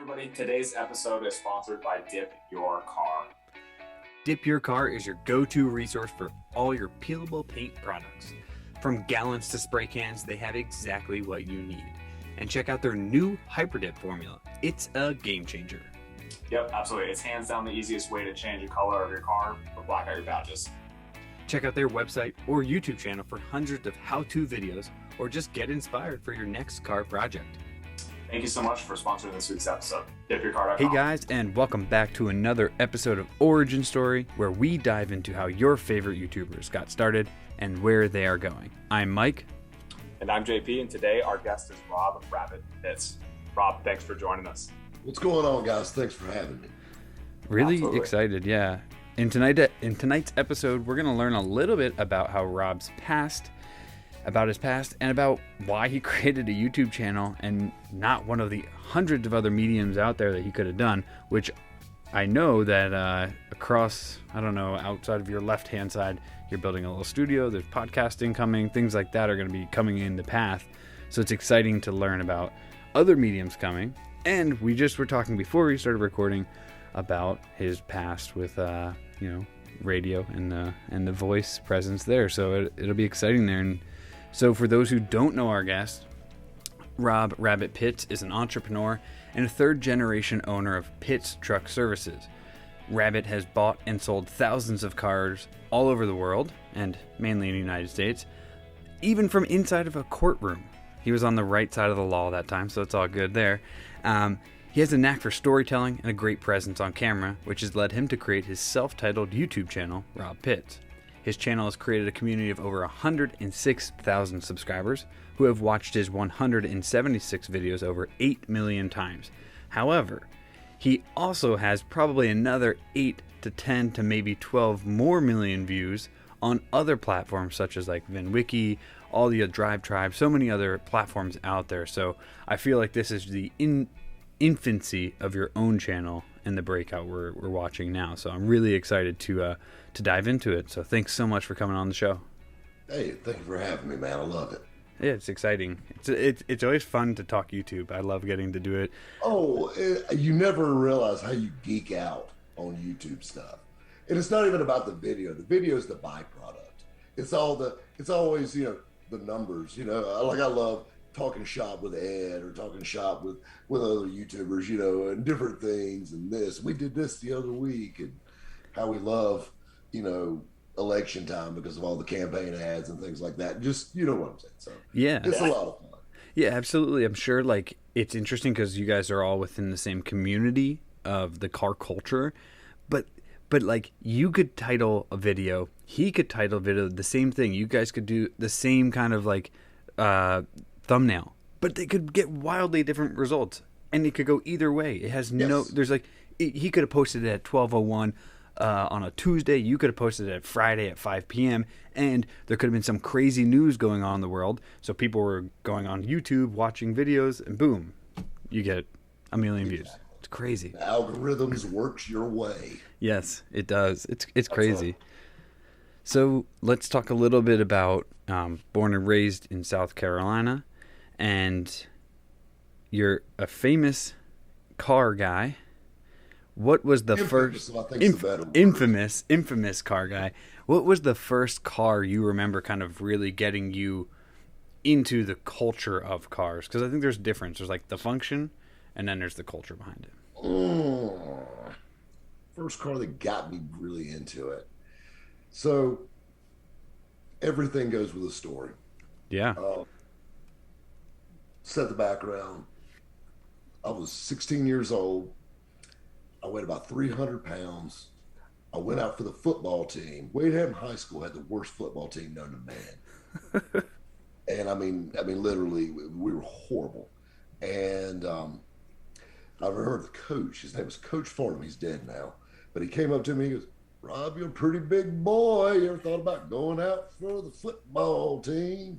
everybody. Today's episode is sponsored by Dip Your Car. Dip Your Car is your go-to resource for all your peelable paint products. From gallons to spray cans, they have exactly what you need. And check out their new Hyper Dip formula. It's a game changer. Yep, absolutely. It's hands down the easiest way to change the color of your car or black out your badges. Check out their website or YouTube channel for hundreds of how-to videos, or just get inspired for your next car project. Thank you so much for sponsoring this week's episode. DipYourCar.com. Hey guys, and welcome back to another episode of Origin Story, where we dive into how your favorite YouTubers got started and where they are going. I'm Mike. And I'm JP, and today our guest is Rob Rabbit Pitts. Rob, thanks for joining us. What's going on, guys? Thanks for having me. Really Absolutely. Excited, yeah. In tonight's episode, we're going to learn a little bit about his past, and about why he created a YouTube channel and not one of the hundreds of other mediums out there that he could have done, which I know that outside of your left-hand side, you're building a little studio, there's podcasting coming, things like that are going to be coming in the path. So it's exciting to learn about other mediums coming. And we just were talking before we started recording about his past with, radio and the voice presence there. So it'll be exciting there. And so for those who don't know our guest, Rob Rabbit Pitts is an entrepreneur and a third-generation owner of Pitts Truck Services. Rabbit has bought and sold thousands of cars all over the world, and mainly in the United States, even from inside of a courtroom. He was on the right side of the law that time, so it's all good there. He has a knack for storytelling and a great presence on camera, which has led him to create his self-titled YouTube channel, Rob Pitts. His channel has created a community of over 106,000 subscribers who have watched his 176 videos over 8 million times. However, he also has probably another 8 to 10 to maybe 12 more million views on other platforms such as like VinWiki, all the Drive Tribe, so many other platforms out there. So I feel like this is the infancy of your own channel and the breakout we're watching now. So I'm really excited to dive into it. So thanks so much for coming on the show. Hey, thank you for having me, man. I love it. Yeah, it's exciting. It's always fun to talk YouTube. I love getting to do it. Oh, you never realize how you geek out on YouTube stuff. And it's not even about the video. The video is the byproduct. It's always, the numbers, I love talking shop with Ed or talking shop with other YouTubers, and different things and this. We did this the other week, and how we love, election time because of all the campaign ads and things like that. Just, you know what I'm saying. So yeah, it's a lot of fun. Yeah, absolutely. I'm sure it's interesting because you guys are all within the same community of the car culture, but you could title a video, he could title a video the same thing. You guys could do the same kind of thumbnail, but they could get wildly different results, and it could go either way. It has he could have posted it at 12:01 on a Tuesday. You could have posted it at Friday at 5 p.m. and there could have been some crazy news going on in the world. So people were going on YouTube, watching videos, and boom, you get a million views. It's crazy. The algorithms works your way. Yes, it does. It's crazy. So let's talk a little bit about born and raised in South Carolina, and you're a famous car guy. What was the infamous car guy? What was the first car you remember kind of really getting you into the culture of cars? Because I think there's a difference. There's the function, and then there's the culture behind it. First car that got me really into it. So everything goes with a story. Yeah. Set the background. I was 16 years old. I weighed about 300 pounds. I went out for the football team. Wade Hampton High School had the worst football team known to man. And I mean, literally, we were horrible. And I remember the coach. His name was Coach Farnham. He's dead now. But he came up to me. He goes, "Rob, you're a pretty big boy. You ever thought about going out for the football team?"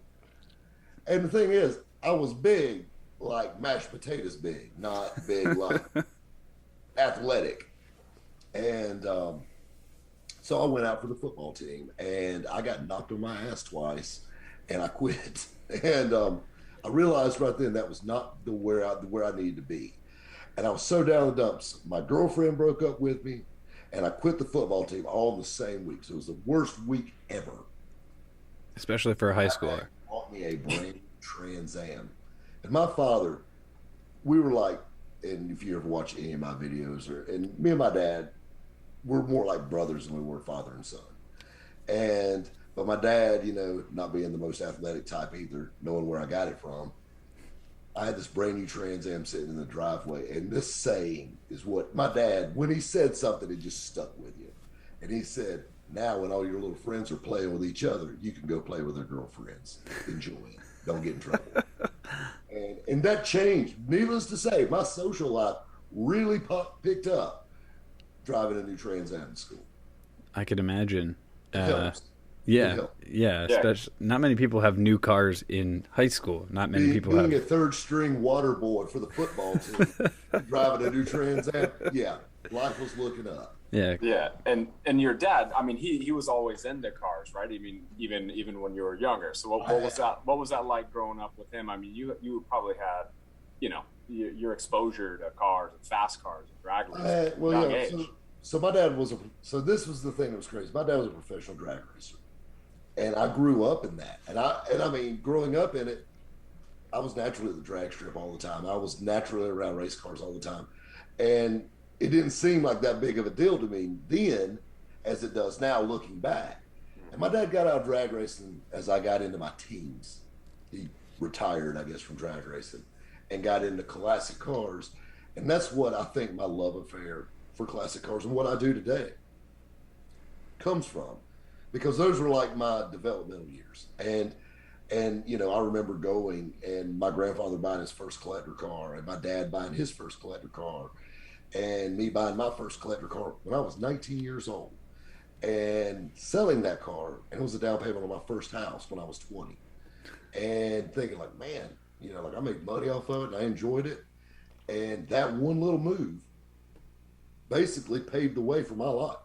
And the thing is, I was big, like mashed potatoes big, not big like athletic. And so I went out for the football team, and I got knocked on my ass twice, and I quit. And I realized right then that was not where I needed to be. And I was so down in the dumps. My girlfriend broke up with me, and I quit the football team all in the same week. So it was the worst week ever. Especially for a high schooler. Bought me a brand new Trans Am. And my father, we were like, and if you ever watch any of my videos, and me and my dad, we're more like brothers than we were father and son. But my dad, not being the most athletic type either, knowing where I got it from, I had this brand new Trans Am sitting in the driveway. And this saying is what my dad, when he said something, it just stuck with you. And he said, now when all your little friends are playing with each other, you can go play with their girlfriends. Enjoy it. Don't get in trouble. And that changed. Needless to say, my social life really picked up driving a new Trans Am to school. I could imagine. Yeah, especially not many people have new cars in high school. Not many people being have. a third string water boy for the football team, driving a new Trans Am. Yeah, life was looking up. Yeah, and your dad, I mean, he was always into cars, right? I mean, even when you were younger. So what was that like growing up with him? I mean, you probably had, your exposure to cars and fast cars and drag racing. So my dad so this was the thing that was crazy. My dad was a professional drag racer, and I grew up in that. And I mean, growing up in it, I was naturally at the drag strip all the time. I was naturally around race cars all the time, and it didn't seem like that big of a deal to me then, as it does now, looking back. And my dad got out of drag racing as I got into my teens. He retired, I guess, from drag racing and got into classic cars. And that's what I think my love affair for classic cars and what I do today comes from, because those were like my developmental years. And I remember going and my grandfather buying his first collector car and my dad buying his first collector car and me buying my first collector car when I was 19 years old and selling that car. And it was a down payment on my first house when I was 20, and thinking like, man, I made money off of it and I enjoyed it. And that one little move basically paved the way for my life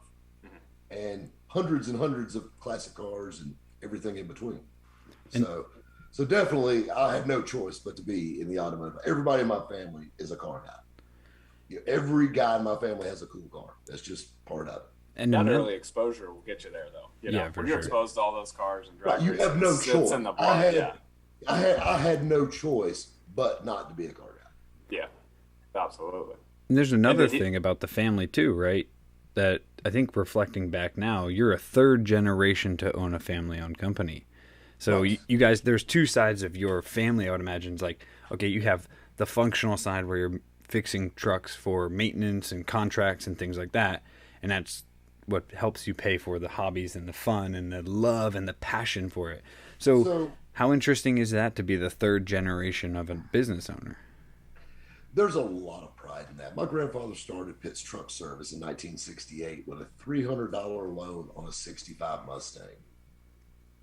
and hundreds and hundreds of classic cars and everything in between. So definitely I had no choice but to be in the automotive. Everybody in my family is a car guy. Every guy in my family has a cool car. That's just part of it. And that early exposure will get you there, though. When you're exposed to all those cars and drag you have no choice. In the blood, I had no choice but not to be a car guy. Yeah, absolutely. And there's another thing about the family too, right? That I think reflecting back now, you're a third generation to own a family-owned company. So you guys, there's two sides of your family, I would imagine. It's like, okay, you have the functional side where you're fixing trucks for maintenance and contracts and things like that. And that's what helps you pay for the hobbies and the fun and the love and the passion for it. So how interesting is that to be the third generation of a business owner? There's a lot of pride in that. My grandfather started Pitt's Truck Service in 1968 with a $300 loan on a 65 Mustang.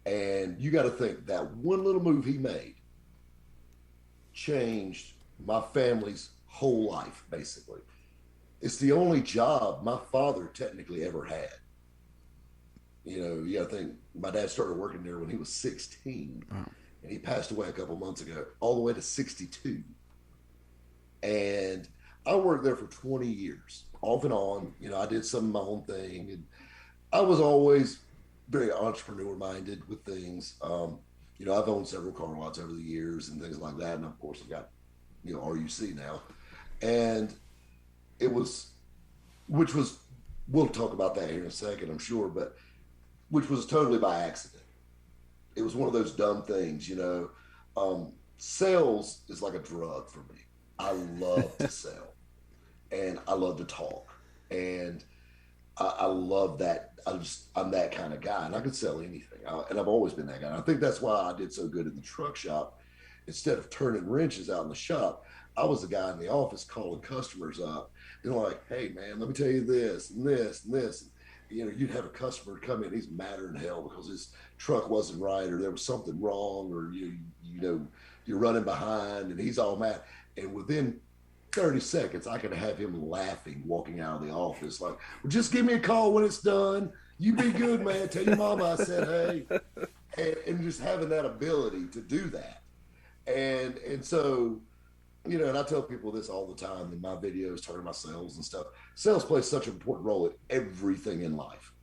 And you got to think that one little move he made changed my family's whole life, basically. It's the only job my father technically ever had. You got to think, my dad started working there when he was 16. Wow. And he passed away a couple months ago, all the way to 62. And I worked there for 20 years, off and on. I did some of my own thing. And I was always very entrepreneur minded with things. I've owned several car lots over the years and things like that. And of course I've got, RUC now. And we'll talk about that here in a second, I'm sure, but which was totally by accident. It was one of those dumb things, sales is like a drug for me. I love to sell and I love to talk and I love that. I'm that kind of guy and I could sell anything. And I've always been that guy. And I think that's why I did so good in the truck shop. Instead of turning wrenches out in the shop, I was the guy in the office calling customers up and like, hey man, let me tell you this and this and this. You'd have a customer come in, he's madder than hell because his truck wasn't right or there was something wrong or you're running behind and he's all mad. And within 30 seconds, I could have him laughing, walking out of the office like, well, just give me a call when it's done. You be good, man. Tell your mama I said, hey. And just having that ability to do that. And so and I tell people this all the time in my videos, talking about sales and stuff. Sales plays such an important role in everything in life,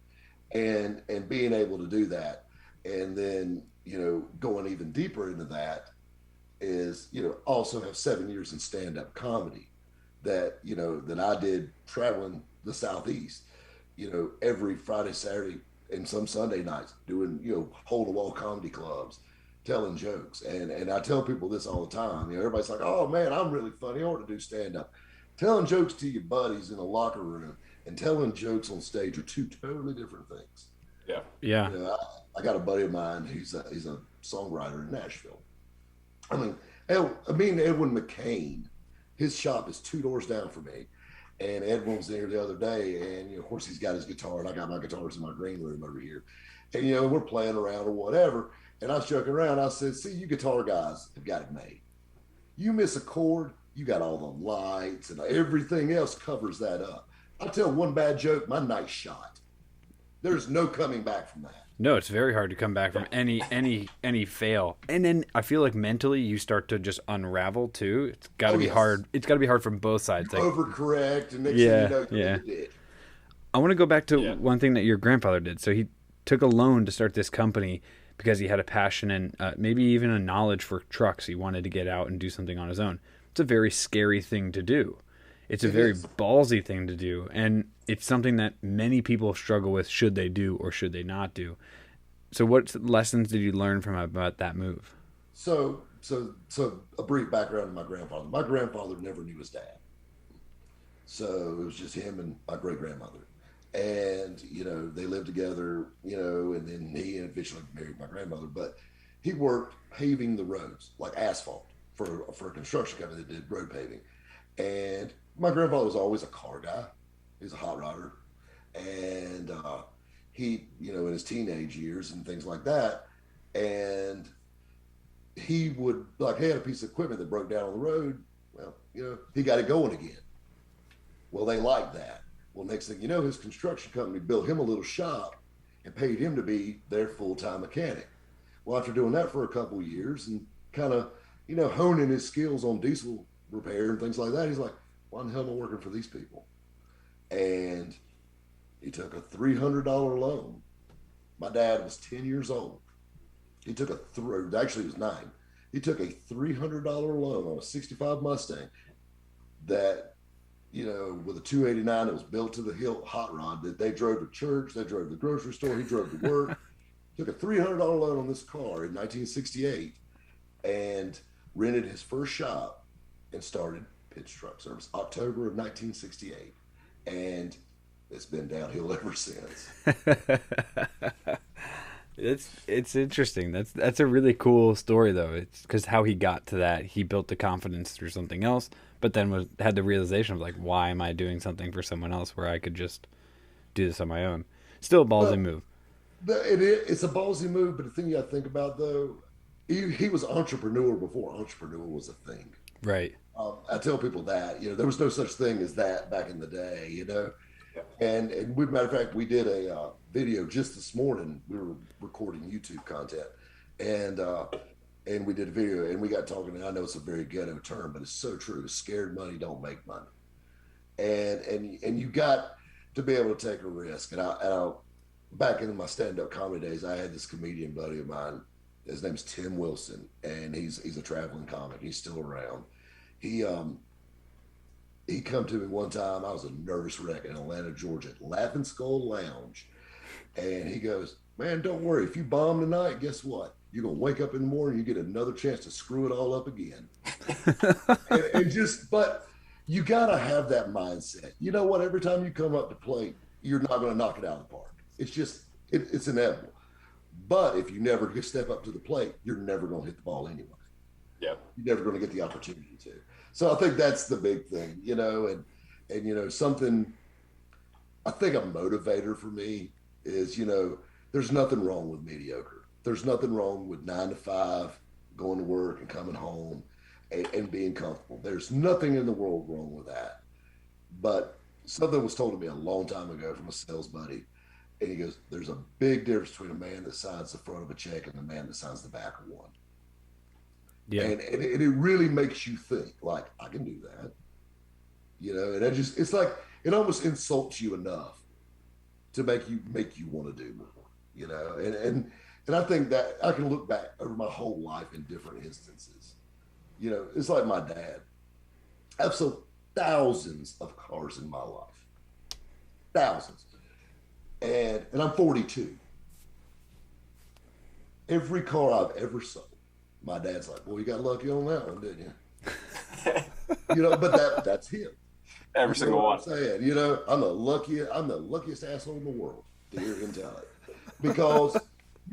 and being able to do that, and then going even deeper into that is also have 7 years in stand-up comedy that that I did traveling the Southeast, every Friday, Saturday, and some Sunday nights doing hole-to-wall comedy clubs, telling jokes. And I tell people this all the time. Everybody's like, "Oh man, I'm really funny. I want to do stand-up." Telling jokes to your buddies in a locker room and telling jokes on stage are two totally different things. Yeah. I got a buddy of mine. He's a songwriter in Nashville. I mean, Edwin McCain, his shop is 2 doors down from me. And Edwin was there the other day, and of course he's got his guitar, and I got my guitars in my green room over here. And we're playing around or whatever. And I was joking around. I said, "See, you guitar guys have got it made. You miss a chord, you got all the lights and everything else covers that up. I tell one bad joke, my night's shot. There's no coming back from that." No, it's very hard to come back from any fail. And then I feel like mentally you start to just unravel too. It's got to be hard. It's got to be hard from both sides. Like, overcorrect, and next thing you know, you're dead. I want to go back to one thing that your grandfather did. So he took a loan to start this company because he had a passion and maybe even a knowledge for trucks. He wanted to get out and do something on his own. It's a very scary thing to do. It's a very ballsy thing to do, and it's something that many people struggle with. Should they do or should they not do? So what lessons did you learn from about that move? So a brief background on my grandfather. My grandfather never knew his dad. So it was just him and my great-grandmother. And, they lived together, and then he eventually married my grandmother. But he worked paving the roads, like asphalt, for a construction company that did road paving. And my grandfather was always a car guy. He's a hot rodder. And he, in his teenage years and things like that, and he would, he had a piece of equipment that broke down on the road. Well, he got it going again. Well, they liked that. Well, next thing you know, his construction company built him a little shop and paid him to be their full-time mechanic. Well, after doing that for a couple of years and kind of, honing his skills on diesel repair and things like that, he's like, "Why in the hell am I working for these people?" And he took a $300 loan. My dad was 10 years old. He took actually it was 9. He took a $300 loan on a 65 Mustang that, with a 289 that was built to the hilt hot rod that they drove to church, they drove to the grocery store, he drove to work. Took a $300 loan on this car in 1968 and rented his first shop and started Pitch Truck Service, October of 1968. And it's been downhill ever since. It's interesting. That's a really cool story, though. It's because how he got to that, he built the confidence through something else, but then had the realization of why am I doing something for someone else where I could just do this on my own? Still a ballsy move. It's a ballsy move, but the thing you got to think about, though, he was an entrepreneur before entrepreneur was a thing. Right. I tell people that, there was no such thing as that back in the day, And matter of fact, we did a video just this morning. We were recording YouTube content, and we did a video, and we got talking. And I know it's a very ghetto term, but it's so true. Scared money don't make money, and you got to be able to take a risk. And I back in my stand-up comedy days, I had this comedian buddy of mine. His name's Tim Wilson, and he's a traveling comic. He's still around. He come to me one time. I was a nervous wreck in Atlanta, Georgia, at Laughing Skull Lounge. And he goes, "Man, don't worry. If you bomb tonight, guess what? You're going to wake up in the morning, you get another chance to screw it all up again." But you got to have that mindset. You know what? Every time you come up to plate, you're not going to knock it out of the park. It's just, it's inevitable. But if you never step up to the plate, you're never going to hit the ball anyway. Yeah. You're never going to get the opportunity to. So I think that's the big thing, and something, I think a motivator for me is, there's nothing wrong with mediocre. There's nothing wrong with 9 to 5, going to work and coming home and being comfortable. There's nothing in the world wrong with that. But something was told to me a long time ago from a sales buddy. And he goes, "There's a big difference between a man that signs the front of a check and the man that signs the back of one. Yeah. And it really makes you think, like, I can do that. And it's like, it almost insults you enough to make you want to do more, and I think that I can look back over my whole life in different instances. It's like my dad. I've sold thousands of cars in my life. Thousands. And I'm 42. Every car I've ever sold, my dad's like, well, you got lucky on that one, didn't you? But that's him. Every single one. I'm saying, I'm the luckiest asshole in the world to hear him tell it.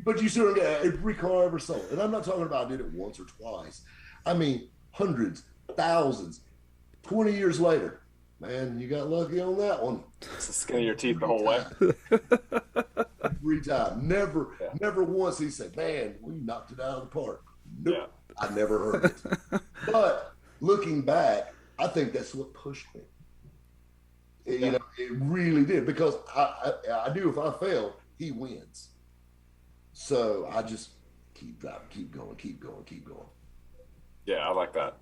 But you still get every car I ever sold. And I'm not talking about I did it once or twice. I mean, hundreds, thousands, 20 years later. Man, you got lucky on that one. It's the skin of your teeth the whole way. Every time. Never once he said, man, we knocked it out of the park. Nope. Yeah. I never heard it. But looking back, I think that's what pushed me. It really did, because I knew if I failed, he wins. So I just keep driving, keep going. Yeah, I like that.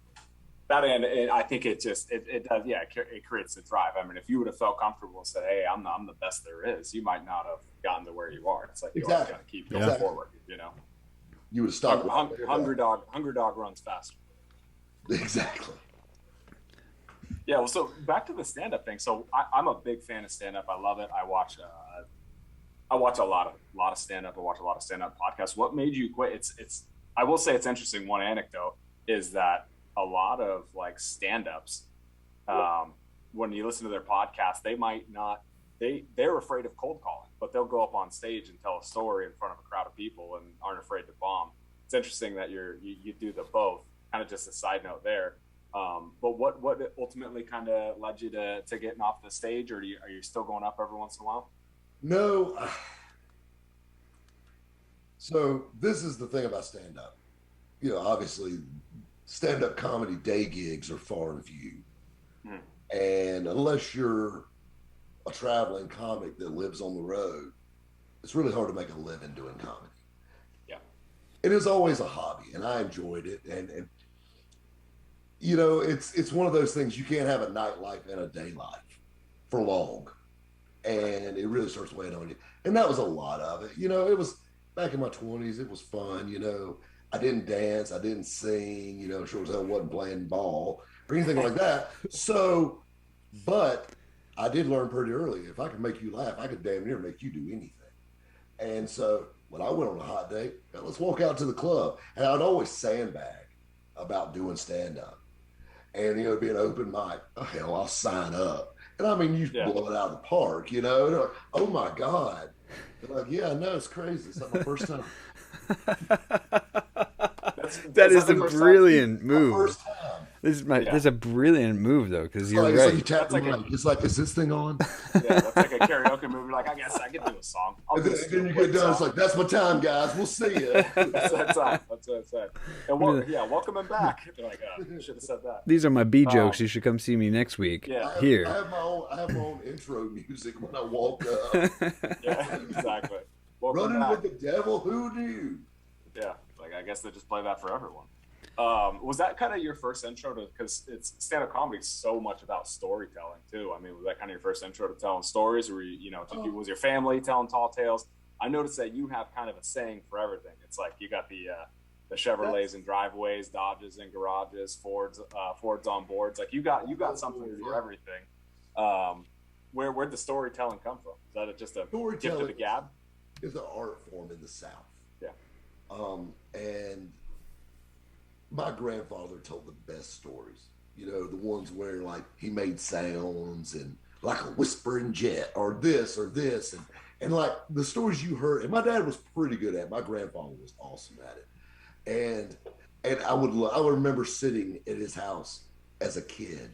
That end, I think it does. Yeah, it creates the drive. I mean, if you would have felt comfortable and said, "Hey, I'm the best there is," you might not have gotten to where you are. It's like you always got to keep going forward. You would stop. Hungry dog runs faster. Exactly. Yeah. Well, so back to the stand-up thing. So I'm a big fan of stand-up. I love it. I watch a lot of stand-up. I watch a lot of stand-up podcasts. What made you quit? It's. I will say it's interesting. One anecdote is that a lot of like stand-ups, when you listen to their podcast, they might not. They're afraid of cold calling, but they'll go up on stage and tell a story in front of a crowd of people and aren't afraid to bomb. It's interesting that you do the both. Kind of just a side note there. But what ultimately kind of led you to getting off the stage, or are you still going up every once in a while? No. So this is the thing about stand-up. Obviously, stand-up comedy day gigs are far and few. And unless you're a traveling comic that lives on the road, it's really hard to make a living doing comedy. Yeah. It is always a hobby, and I enjoyed it. And it's one of those things, you can't have a nightlife and a day life for long. And it really starts weighing on you. And that was a lot of it. It was back in my 20s. It was fun. I didn't dance. I didn't sing. Sure as hell wasn't playing ball or anything like that. So, but I did learn pretty early, if I could make you laugh, I could damn near make you do anything. And so when I went on a hot date, let's walk out to the club. And I'd always sandbag about doing stand-up. And, it'd be an open mic. Oh, hell, I'll sign up. And I mean, you blow it out of the park, They're like, oh my God. They're like, yeah, no, it's crazy. It's not my first time. That is a brilliant move. First time. This is a brilliant move, though, because you're right. It's like you tap the mic. It's like, is this thing on? Yeah, that's like a karaoke move. You're like, I guess I can do a song. And then you get done. It's like, that's my time, guys. We'll see you. That's what I said. And welcome him back. They're like, should have said that. These are my B jokes. You should come see me next week. Yeah. Here. I have my own intro music when I walk up. Yeah, exactly. Running with the devil, who knew? Yeah, like I guess they just play that for everyone. Was that kind of your first intro to, because it's stand-up comedy is so much about storytelling too. I mean, was that kind of your first intro to telling stories, or was your family telling tall tales? I noticed that you have kind of a saying for everything. It's like you got the Chevrolets in driveways, Dodges in garages, Fords on boards. Like you got something for everything. Where'd the storytelling come from? Is that just a gift of the gab? It's an art form in the South. Yeah. And my grandfather told the best stories, the ones where like he made sounds and like a whispering jet or this and like the stories you heard. And my dad was pretty good at it. My grandfather was awesome at it. And I would remember sitting at his house as a kid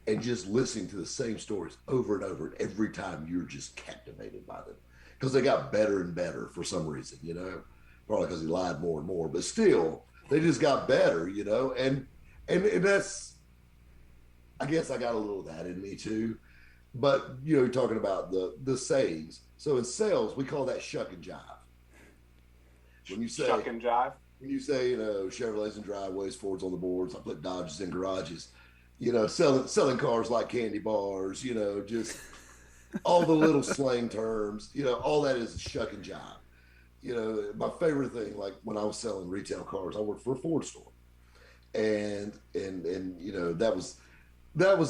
and just listening to the same stories over and over. And every time you're just captivated by them because they got better and better for some reason, probably because he lied more and more, but still they just got better, and that's, I guess I got a little of that in me too. But you're talking about the sayings. So in sales, we call that shuck and jive. When you say shuck and jive, when you say, Chevrolets in driveways, Fords on the boards, I put Dodges in garages, selling cars like candy bars, just all the little slang terms, all that is a shuck and jive. My favorite thing, like when I was selling retail cars, I worked for a Ford store. And that was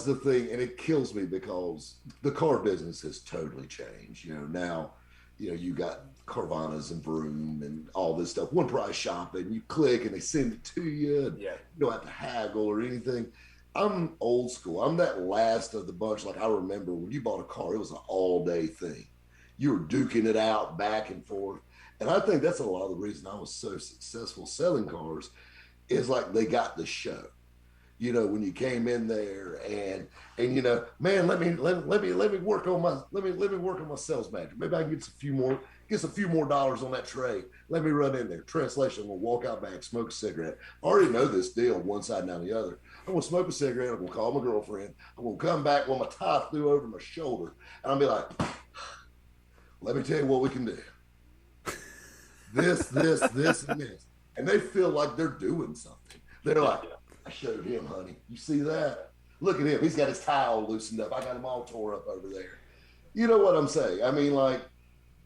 the thing, and it kills me because the car business has totally changed. Now, you got Carvanas and Vroom and all this stuff. One price shopping, you click and they send it to you. And you don't have to haggle or anything. I'm old school. I'm that last of the bunch. Like I remember when you bought a car, it was an all day thing. You were duking it out back and forth. And I think that's a lot of the reason I was so successful selling cars is like they got the show. When you came in there and man, let me work on my sales manager. Maybe I can get a few more dollars on that trade. Let me run in there. Translation, I'm gonna walk out back, smoke a cigarette. I already know this deal, one side and down the other. I'm gonna smoke a cigarette, I'm gonna call my girlfriend, I'm gonna come back with my tie through over my shoulder, and I'll be like, let me tell you what we can do. This, and this. And they feel like they're doing something. They're like, I showed him, honey. You see that? Look at him. He's got his tie all loosened up. I got him all tore up over there. You know what I'm saying? I mean,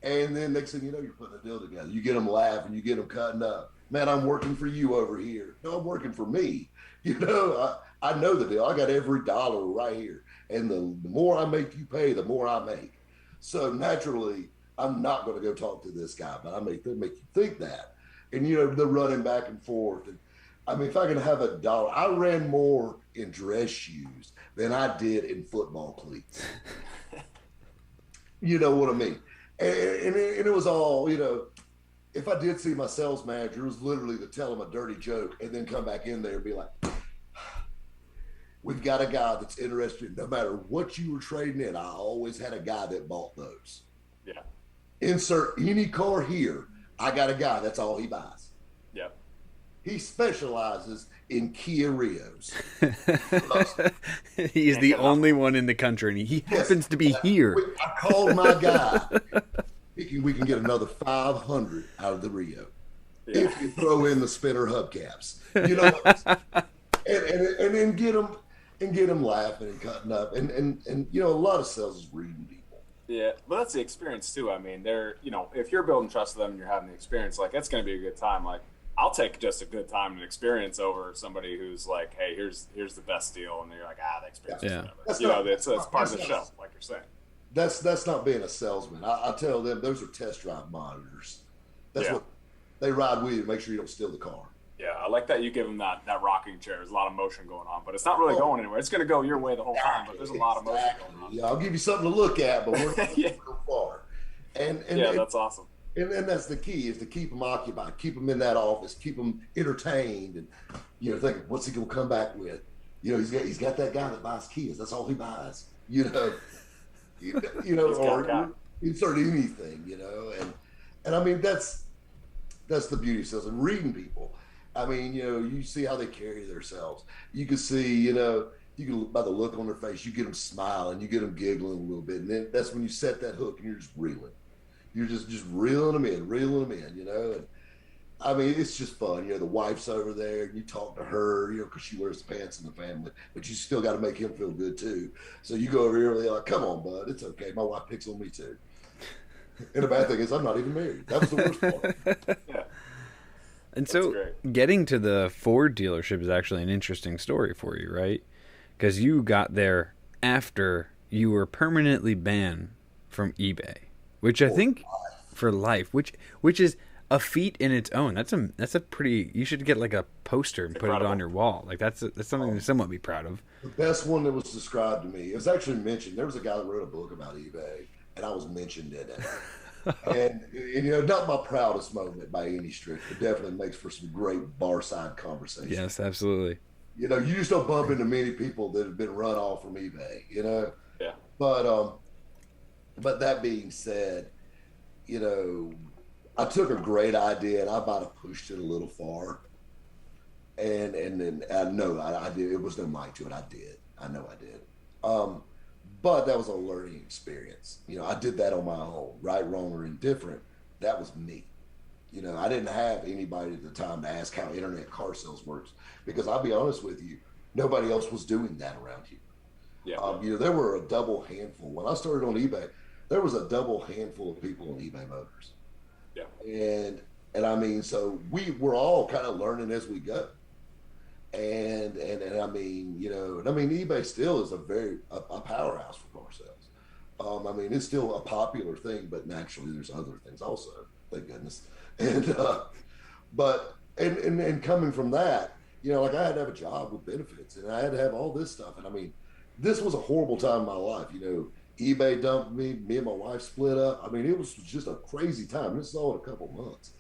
and then next thing you know, you're putting a deal together. You get them laughing. You get them cutting up. Man, I'm working for you over here. No, I'm working for me. I know the deal. I got every dollar right here. And the more I make you pay, the more I make. So naturally, I'm not going to go talk to this guy, but I make you think that. And, they're running back and forth. And I mean, if I can have a dollar, I ran more in dress shoes than I did in football cleats. You know what I mean? And it was all, if I did see my sales manager, it was literally to tell him a dirty joke and then come back in there and be like, we've got a guy that's interested. No matter what you were trading in, I always had a guy that bought those. Yeah. Insert any car here. I got a guy. That's all he buys. Yep. He specializes in Kia Rios. He is the only one in the country, and he happens to be here. I called my guy. We can get another 500 out of the Rio if you throw in the spinner hubcaps. And then get them laughing and cutting up. And a lot of sales is reading people. Yeah, but that's the experience too. I mean, if you're building trust with them and you're having the experience, like it's going to be a good time. Like I'll take just a good time and experience over somebody who's like, hey, here's the best deal, and you're like, the experience is whatever. It's part of the show, like you're saying. That's not being a salesman. I tell them those are test drive monitors. That's what they ride with you to make sure you don't steal the car. Yeah, I like that you give them that rocking chair. There's a lot of motion going on, but it's not really going anywhere. It's going to go your way the whole time, but there's a lot of motion going on. Yeah, I'll give you something to look at, but we're not going to go far. And that's awesome. And that's the key, is to keep them occupied, keep them in that office, keep them entertained, and thinking, what's he going to come back with? He's got that guy that buys Kias. That's all he buys. Or insert anything. And I mean that's the beauty of sales and reading people. I mean, you see how they carry themselves. You can see, you can by the look on their face, you get them smiling, you get them giggling a little bit, and then that's when you set that hook and you're just reeling. You're just reeling them in. And I mean, it's just fun. The wife's over there, and you talk to her, because she wears the pants in the family, but you still got to make him feel good too. So you go over here and they're like, come on, bud, it's okay. My wife picks on me too. And the bad thing is I'm not even married. That was the worst part. Yeah. And so getting to the Ford dealership is actually an interesting story for you, right? Because you got there after you were permanently banned from eBay, which I think for life, which is a feat in its own. That's a pretty. You should get like a poster and put it on your wall. Like that's something to somewhat be proud of. The best one that was described to me, it was actually mentioned. There was a guy that wrote a book about eBay, and I was mentioned in it. And not my proudest moment by any stretch, but definitely makes for some great bar side conversation. Yes, absolutely. You just don't bump into many people that have been run off from eBay. Yeah. But that being said, I took a great idea and I might have pushed it a little far. And then I know I did. It was no mic to it. I know I did. But that was a learning experience. I did that on my own, right, wrong, or indifferent. That was me. You know, I didn't have anybody at the time to ask how internet car sales works, because I'll be honest with you, nobody else was doing that around here. Yeah. You know, there were a double handful. When I started on eBay, there was a double handful of people on eBay Motors. Yeah. And I mean, so we were all kind of learning as we go. And I mean, you know, and I mean, eBay still is a powerhouse for car sales. I mean, it's still a popular thing, but naturally there's other things also, thank goodness. And but coming from that, you know, like I had to have a job with benefits, and I had to have all this stuff. And I mean, this was a horrible time in my life. You know, eBay dumped me. Me and my wife split up. I mean, it was just a crazy time. This is all in a couple months.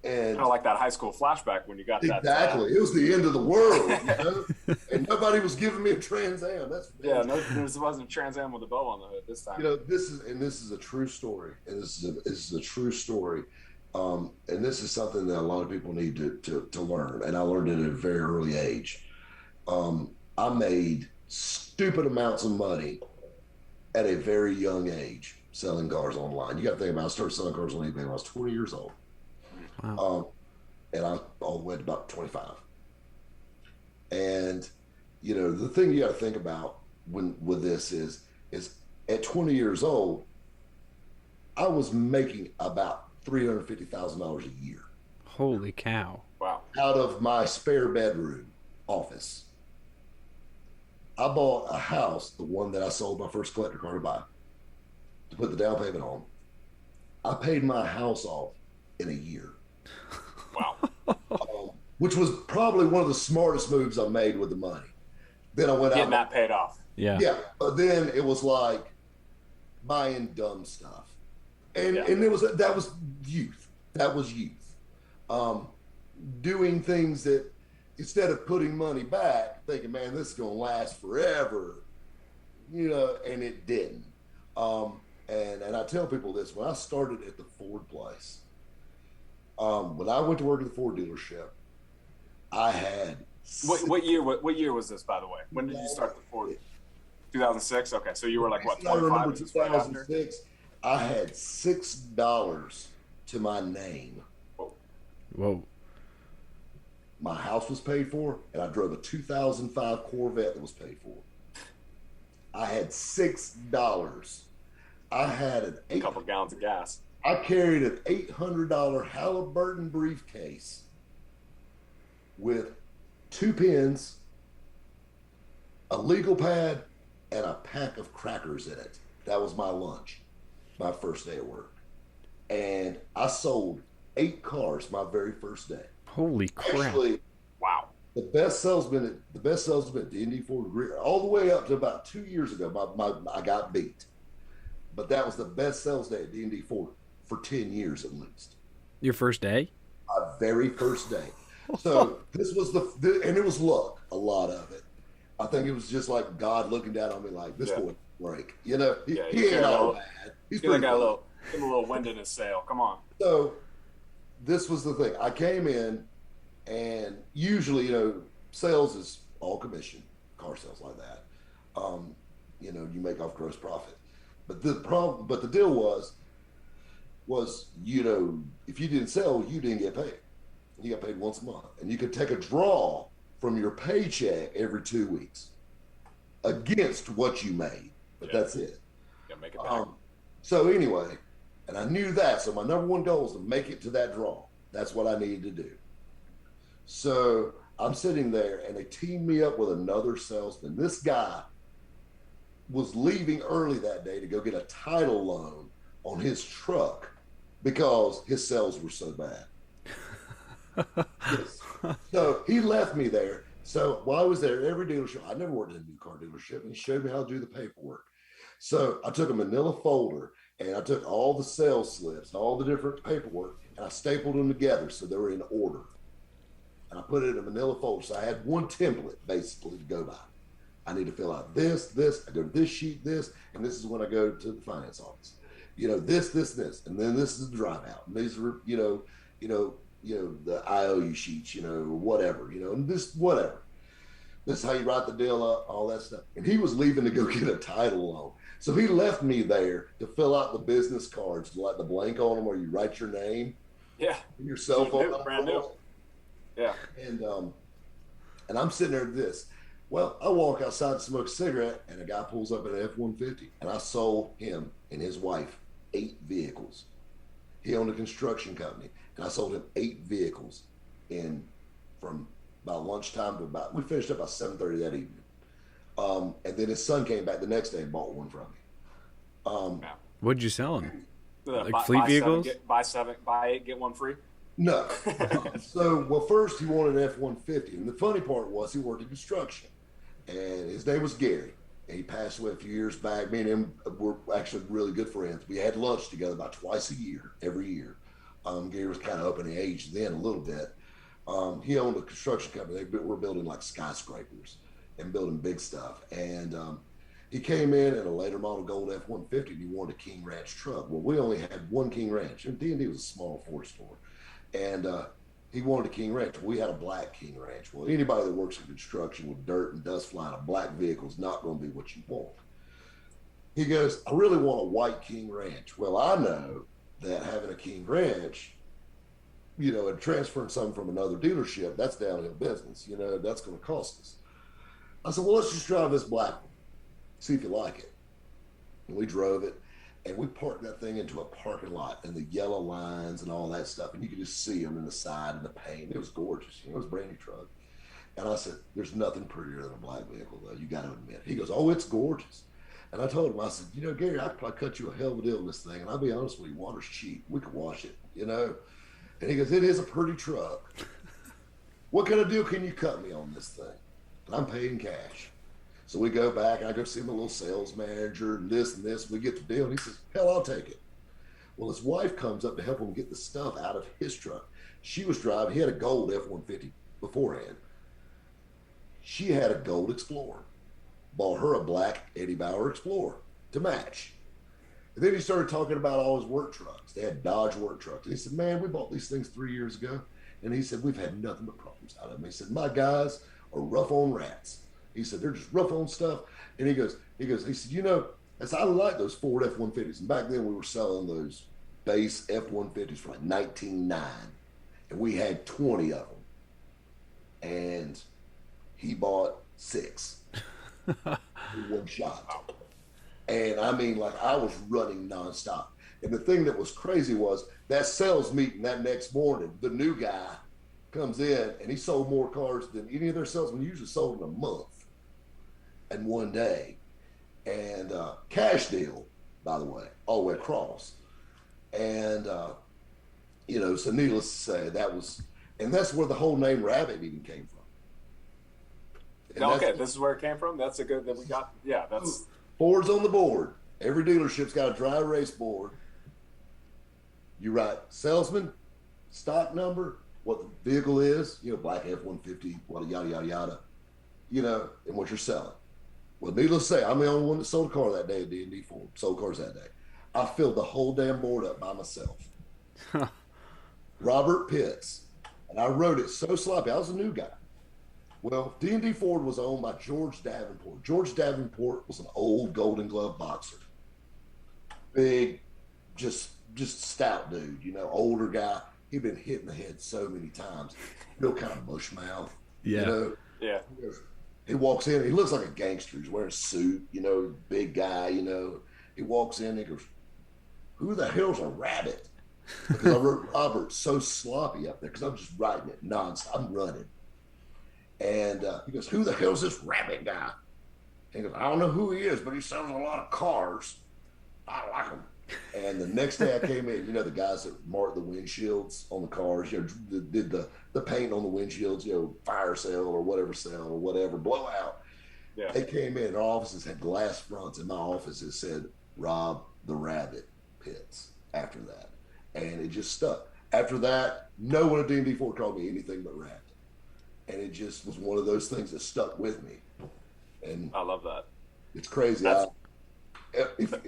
And kind of like that high school flashback when you got that. Exactly. It was the end of the world, you know? And nobody was giving me a Trans Am. Yeah, no, there wasn't a Trans Am with a bow on the hood this time. You know, this is a true story. And this is a true story. And this is something that a lot of people need to learn. And I learned it at a very early age. I made stupid amounts of money at a very young age selling cars online. You got to think about it. I started selling cars on eBay when I was 20 years old. Wow. And I all the way to about 25. And, you know, the thing you got to think about with this is at 20 years old, I was making about $350,000 a year. Holy cow. Wow. Out of my spare bedroom office. I bought a house, the one that I sold my first collector car to buy, to put the down payment on. I paid my house off in a year. Wow. Which was probably one of the smartest moves I made with the money. Then I went Getting out. that paid off. Yeah. Yeah. But then it was like buying dumb stuff. And that was youth. That was youth. Doing things that instead of putting money back, thinking, man, this is gonna last forever, you know, and it didn't. And I tell people this, when I started at the Ford place, when I went to work at the Ford dealership, I had what year was this, by the way? When did you start the Ford? 2006. Okay, so you were like what, 25? I remember 2006. I had $6 to my name. Whoa. My house was paid for, and I drove a 2005 Corvette that was paid for. I had $6. I had a couple gallons of gas. I carried an $800 Halliburton briefcase with 2 pens, a legal pad, and a pack of crackers in it. That was my lunch, my first day at work. And I sold 8 cars my very first day. Holy crap. Actually, wow. The best salesman at D&D Ford Greer, all the way up to about 2 years ago, I got beat. But that was the best sales day at D&D Ford for 10 years at least. Your first day? My very first day. So this was and it was luck, a lot of it. I think it was just like God looking down on me like, this boy break. You know, he ain't all bad. He's pretty got a little wind in his sail. Come on. So this was the thing. I came in, and usually, you know, sales is all commission, car sales like that. You know, you make off gross profit. But the deal was, you know, if you didn't sell, you didn't get paid. You got paid once a month. And you could take a draw from your paycheck every 2 weeks against what you made. But that's it. Yeah, make it back. So anyway, and I knew that. So my number one goal was to make it to that draw. That's what I needed to do. So I'm sitting there, and they teamed me up with another salesman. This guy was leaving early that day to go get a title loan on his truck because his sales were so bad. Yes. So he left me there. So while I was there, every dealership, I never worked in a new car dealership, and he showed me how to do the paperwork. So I took a manila folder, and I took all the sales slips, all the different paperwork, and I stapled them together so they were in order. And I put it in a manila folder. So I had one template basically to go by. I need to fill out this. I go to this sheet, this, and this is when I go to the finance office. You know, this, and then this is the drive out. And these are, you know, the IOU sheets, you know, whatever, you know, and this, whatever. This is how you write the deal up, all that stuff. And he was leaving to go get a title loan. So he left me there to fill out the business cards, like the blank on them where you write your name. Yeah. Your cell phone New, brand new. Yeah. And I'm sitting there at this. Well, I walk outside to smoke a cigarette, and a guy pulls up in an F-150, and I sold him and his wife 8 vehicles. He owned a construction company, and I sold him 8 vehicles from about lunchtime to we finished up about 7:30 that evening. And then his son came back the next day and bought one from me. What'd you sell him? Like fleet vehicles? Buy 8, get 1 free. No. Well, first he wanted an F-150, and the funny part was he worked in construction, and his name was Gary. And he passed away a few years back. Me and him were actually really good friends. We had lunch together about twice a year, every year. Gary was kind of up in the age then a little bit. He owned a construction company. They were building like skyscrapers and building big stuff. And he came in a later model gold F-150, and he wanted a King Ranch truck. Well, we only had one King Ranch, and D&D was a small 4-store. And he wanted a King Ranch. We had a black King Ranch. Well, anybody that works in construction with dirt and dust flying, a black vehicle is not going to be what you want. He goes, I really want a white King Ranch. Well, I know that having a King Ranch, and transferring something from another dealership, that's downhill business. That's going to cost us. I said, well, let's just drive this black one, see if you like it. And we drove it. And we parked that thing into a parking lot, and the yellow lines and all that stuff, and you could just see them in the side and the paint. It was gorgeous. It was a brand new truck. And I said, there's nothing prettier than a black vehicle, though. You got to admit. He goes, oh, it's gorgeous. And I told him, I said, Gary, I could probably cut you a hell of a deal on this thing. And I'll be honest with you, water's cheap. We could wash it, And he goes, it is a pretty truck. What kind of deal can you cut me on this thing? And I'm paying cash. So we go back, I go see my little sales manager and this. We get the deal, and he says, hell, I'll take it. Well, his wife comes up to help him get the stuff out of his truck. She was driving, he had a gold F-150 beforehand. She had a gold Explorer. Bought her a black Eddie Bauer Explorer to match. And then he started talking about all his work trucks. They had Dodge work trucks. And he said, man, we bought these things 3 years ago. And he said, we've had nothing but problems out of them. He said, my guys are rough on rats. He said, they're just rough on stuff. And he said, I like those Ford F-150s. And back then we were selling those base F-150s for like $19,900. And we had 20 of them. And he bought 6 in one shot. And I mean, like, I was running nonstop. And the thing that was crazy was that sales meeting that next morning, the new guy comes in and he sold more cars than any of their salesmen usually sold in a month and one day. And cash deal, by the way, all the way across. And, so needless to say, that's where the whole name Rabbit even came from. And this is where it came from? That's a good, that we got, yeah, that's. Boards on the board. Every dealership's got a dry erase board. You write salesman, stock number, what the vehicle is, black F-150, yada, yada, yada, and what you're selling. Well, needless to say, I'm the only one that sold a car that day at D&D Ford. Sold cars that day. I filled the whole damn board up by myself. Robert Pitts. And I wrote it so sloppy. I was a new guy. Well, D&D Ford was owned by George Davenport. George Davenport was an old Golden Glove boxer. Big, just stout dude, older guy. He'd been hit in the head so many times. Real kind of bushmouth. Yeah. Yeah. He walks in, he looks like a gangster. He's wearing a suit, big guy, He walks in and he goes, who the hell's a rabbit? Because I wrote Robert so sloppy up there because I'm just writing it nonstop. I'm running. And he goes, who the hell's this rabbit guy? And he goes, I don't know who he is, but he sells a lot of cars. I like him. And the next day I came in, the guys that marked the windshields on the cars, did the paint on the windshields, fire sale or whatever, blowout. Yeah. They came in, our offices had glass fronts, and my office had said, Rob the Rabbit Pitts after that. And it just stuck. After that, no one at D&D Ford called me anything but Rabbit. And it just was one of those things that stuck with me. And I love that. It's crazy.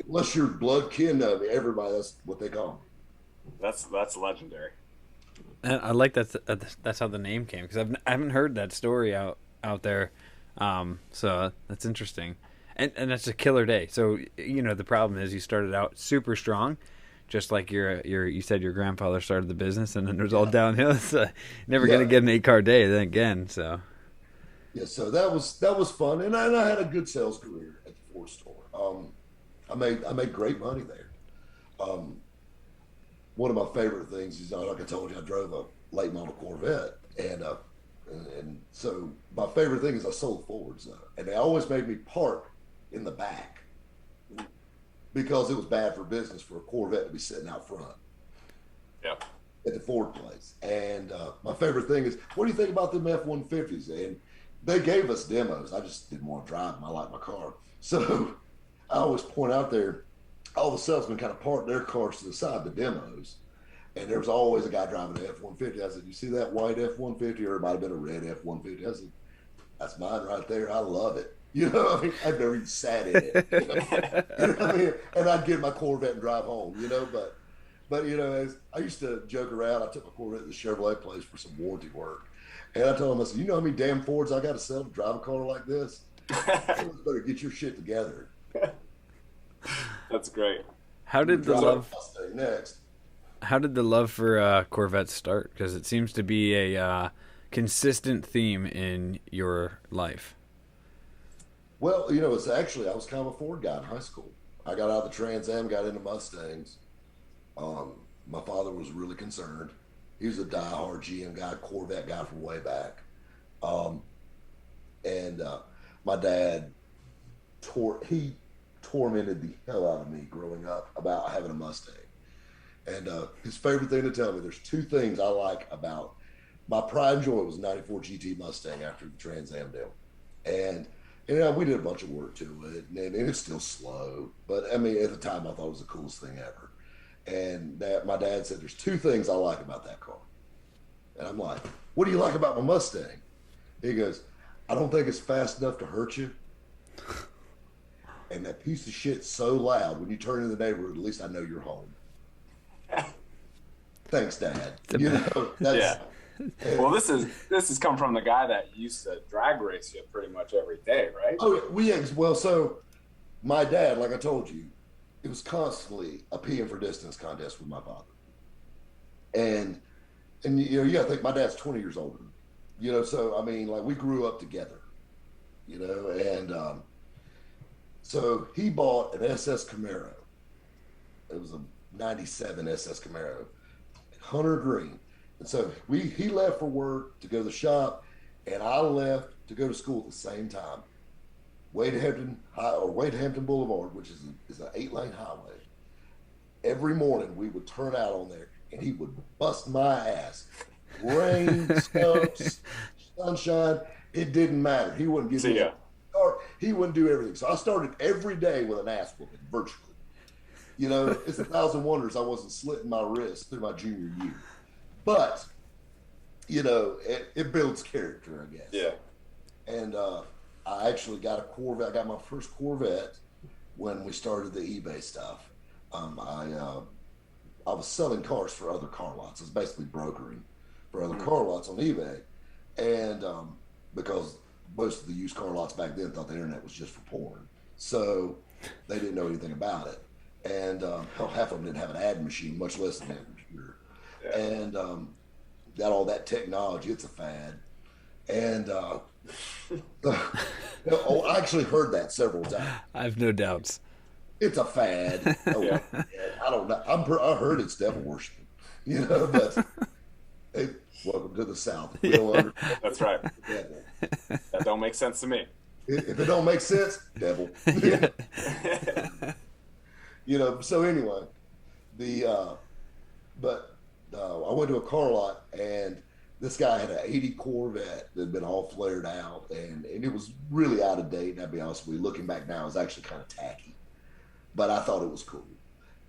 Unless you're blood kin of everybody, that's what they call me. That's legendary. And I like that's how the name came, because I haven't heard that story out there. So that's interesting. And that's a killer day. So, the problem is you started out super strong, just like you said your grandfather started the business, and then it was all downhill. So never gonna get an 8-car day then again. So yeah, so that was fun, and I had a good sales career at the Ford store. I made great money there. One of my favorite things is, like I told you, I drove a late model Corvette, and so my favorite thing is I sold Fords, and they always made me park in the back because it was bad for business for a Corvette to be sitting out front. Yep. At the Ford place. And my favorite thing is, what do you think about them F-150s? And they gave us demos. I just didn't want to drive them. I like my car. So I always point out there, all the salesmen kind of parked their cars to the side, the demos. And there was always a guy driving an F-150. I said, you see that white F-150? Or it might have been a red F-150. I said, that's mine right there. I love it. You know, I mean, I've never even sat in it. You know what I mean? And I'd get my Corvette and drive home, you know, but you know, as I used to joke around, I took my Corvette to the Chevrolet place for some warranty work. And I told him, I said, you know how many damn Fords I got to sell to drive a car like this? You better get your shit together. That's great. How did the love next? How did the love for Corvettes start? Because it seems to be a consistent theme in your life. Well, you know, it's actually, I was kind of a Ford guy in high school. I got out of the Trans Am, got into Mustangs. My father was really concerned. He was a diehard GM guy, Corvette guy from way back. And my dad tormented the hell out of me growing up about having a Mustang. And his favorite thing to tell me, there's two things I like about my pride and joy was a 94 GT Mustang after the Trans Am deal. And we did a bunch of work to it, and it's still slow. But, I mean, at the time, I thought it was the coolest thing ever. And my dad said, there's two things I like about that car. And I'm like, what do you like about my Mustang? He goes, I don't think it's fast enough to hurt you. And that piece of shit's so loud, when you turn in the neighborhood, at least I know you're home. Thanks, Dad. You know, yeah. Well, this has come from the guy that used to drag race you pretty much every day, right? Oh, well, so my dad, like I told you, it was constantly a peeing for distance contest with my father. And you know, you gotta think my dad's 20 years older. You know, so I mean, like we grew up together. You know, and so he bought an SS Camaro. It was a 97 SS Camaro, Hunter Green. And so he left for work to go to the shop, and I left to go to school at the same time. Wade Hampton Boulevard, which is an 8-lane highway. Every morning we would turn out on there, and he would bust my ass. Rain, snow, sunshine, it didn't matter. He wouldn't give me a start. He wouldn't do everything. So I started every day with an ass whooping, virtually. You know, it's 1,000 wonders I wasn't slitting my wrist through my junior year. But, you know, it builds character, I guess. Yeah. And I actually got a Corvette. I got my first Corvette when we started the eBay stuff. I was selling cars for other car lots. I was basically brokering for other car lots on eBay. And because most of the used car lots back then thought the internet was just for porn. So they didn't know anything about it. And half of them didn't have an ad machine, much less an ad computer. Yeah. And got all that technology. It's a fad. And I actually heard that several times. I have no doubts. It's a fad. Yeah. I don't know. I heard it's devil worshiping. You know, but hey, welcome to the South. That's right. That don't make sense to me. If it don't make sense, devil. Yeah. You know, so anyway, I went to a car lot, and this guy had an 80 Corvette that had been all flared out, and it was really out of date, and I'll be honest with you, looking back now, it was actually kind of tacky. But I thought it was cool.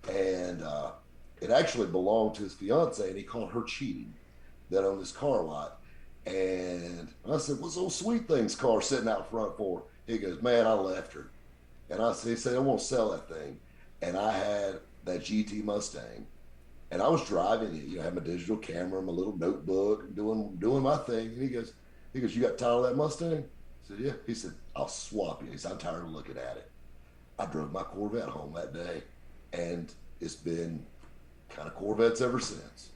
And it actually belonged to his fiance, and he caught her cheating that on this car lot. And I said, what's those Sweet Things car sitting out front for? He goes, man, I left her. And he said, I won't sell that thing. And I had that GT Mustang, and I was driving it. You know, I had my digital camera, my little notebook, doing my thing. And he goes, you got tired of that Mustang? I said, yeah. He said, I'll swap you. He said, I'm tired of looking at it. I drove my Corvette home that day, and it's been kind of Corvettes ever since.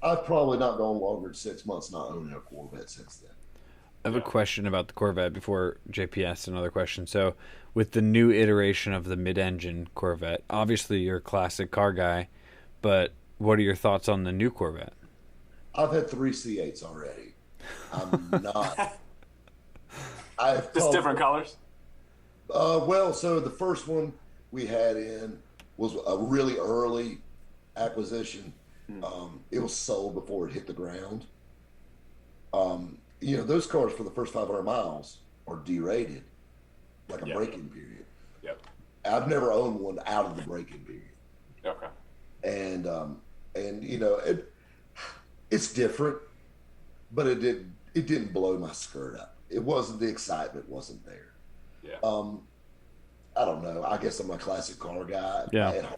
I've probably not gone longer than 6 months not owning a Corvette since then. I have a question about the Corvette before JP asks another question. So, with the new iteration of the mid-engine Corvette, obviously you're a classic car guy, but what are your thoughts on the new Corvette? I've had 3 C8s already. I'm not. Just different colors? Well, so the first one we had in was a really early acquisition. It was sold before it hit the ground. Those cars for the first 500 miles are derated, like a break-in period. Yep. I've never owned one out of the break-in period. Okay. And it's different, but it didn't blow my skirt up. It wasn't, the excitement wasn't there. Yeah. I don't know. I guess I'm a classic car guy. Yeah.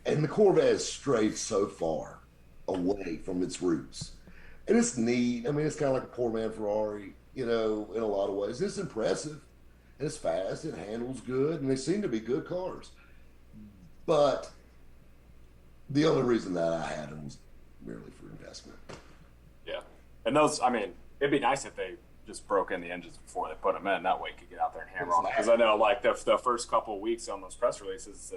And the Corvette has strayed so far away from its roots. And it's neat. I mean, it's kind of like a poor man Ferrari, in a lot of ways. It's impressive. And it's fast. It handles good. And they seem to be good cars. But the only reason that I had them was merely for investment. Yeah. And those, I mean, it'd be nice if they just broke in the engines before they put them in. That way you could get out there and hammer on it. Because I know, like, the first couple of weeks on those press releases,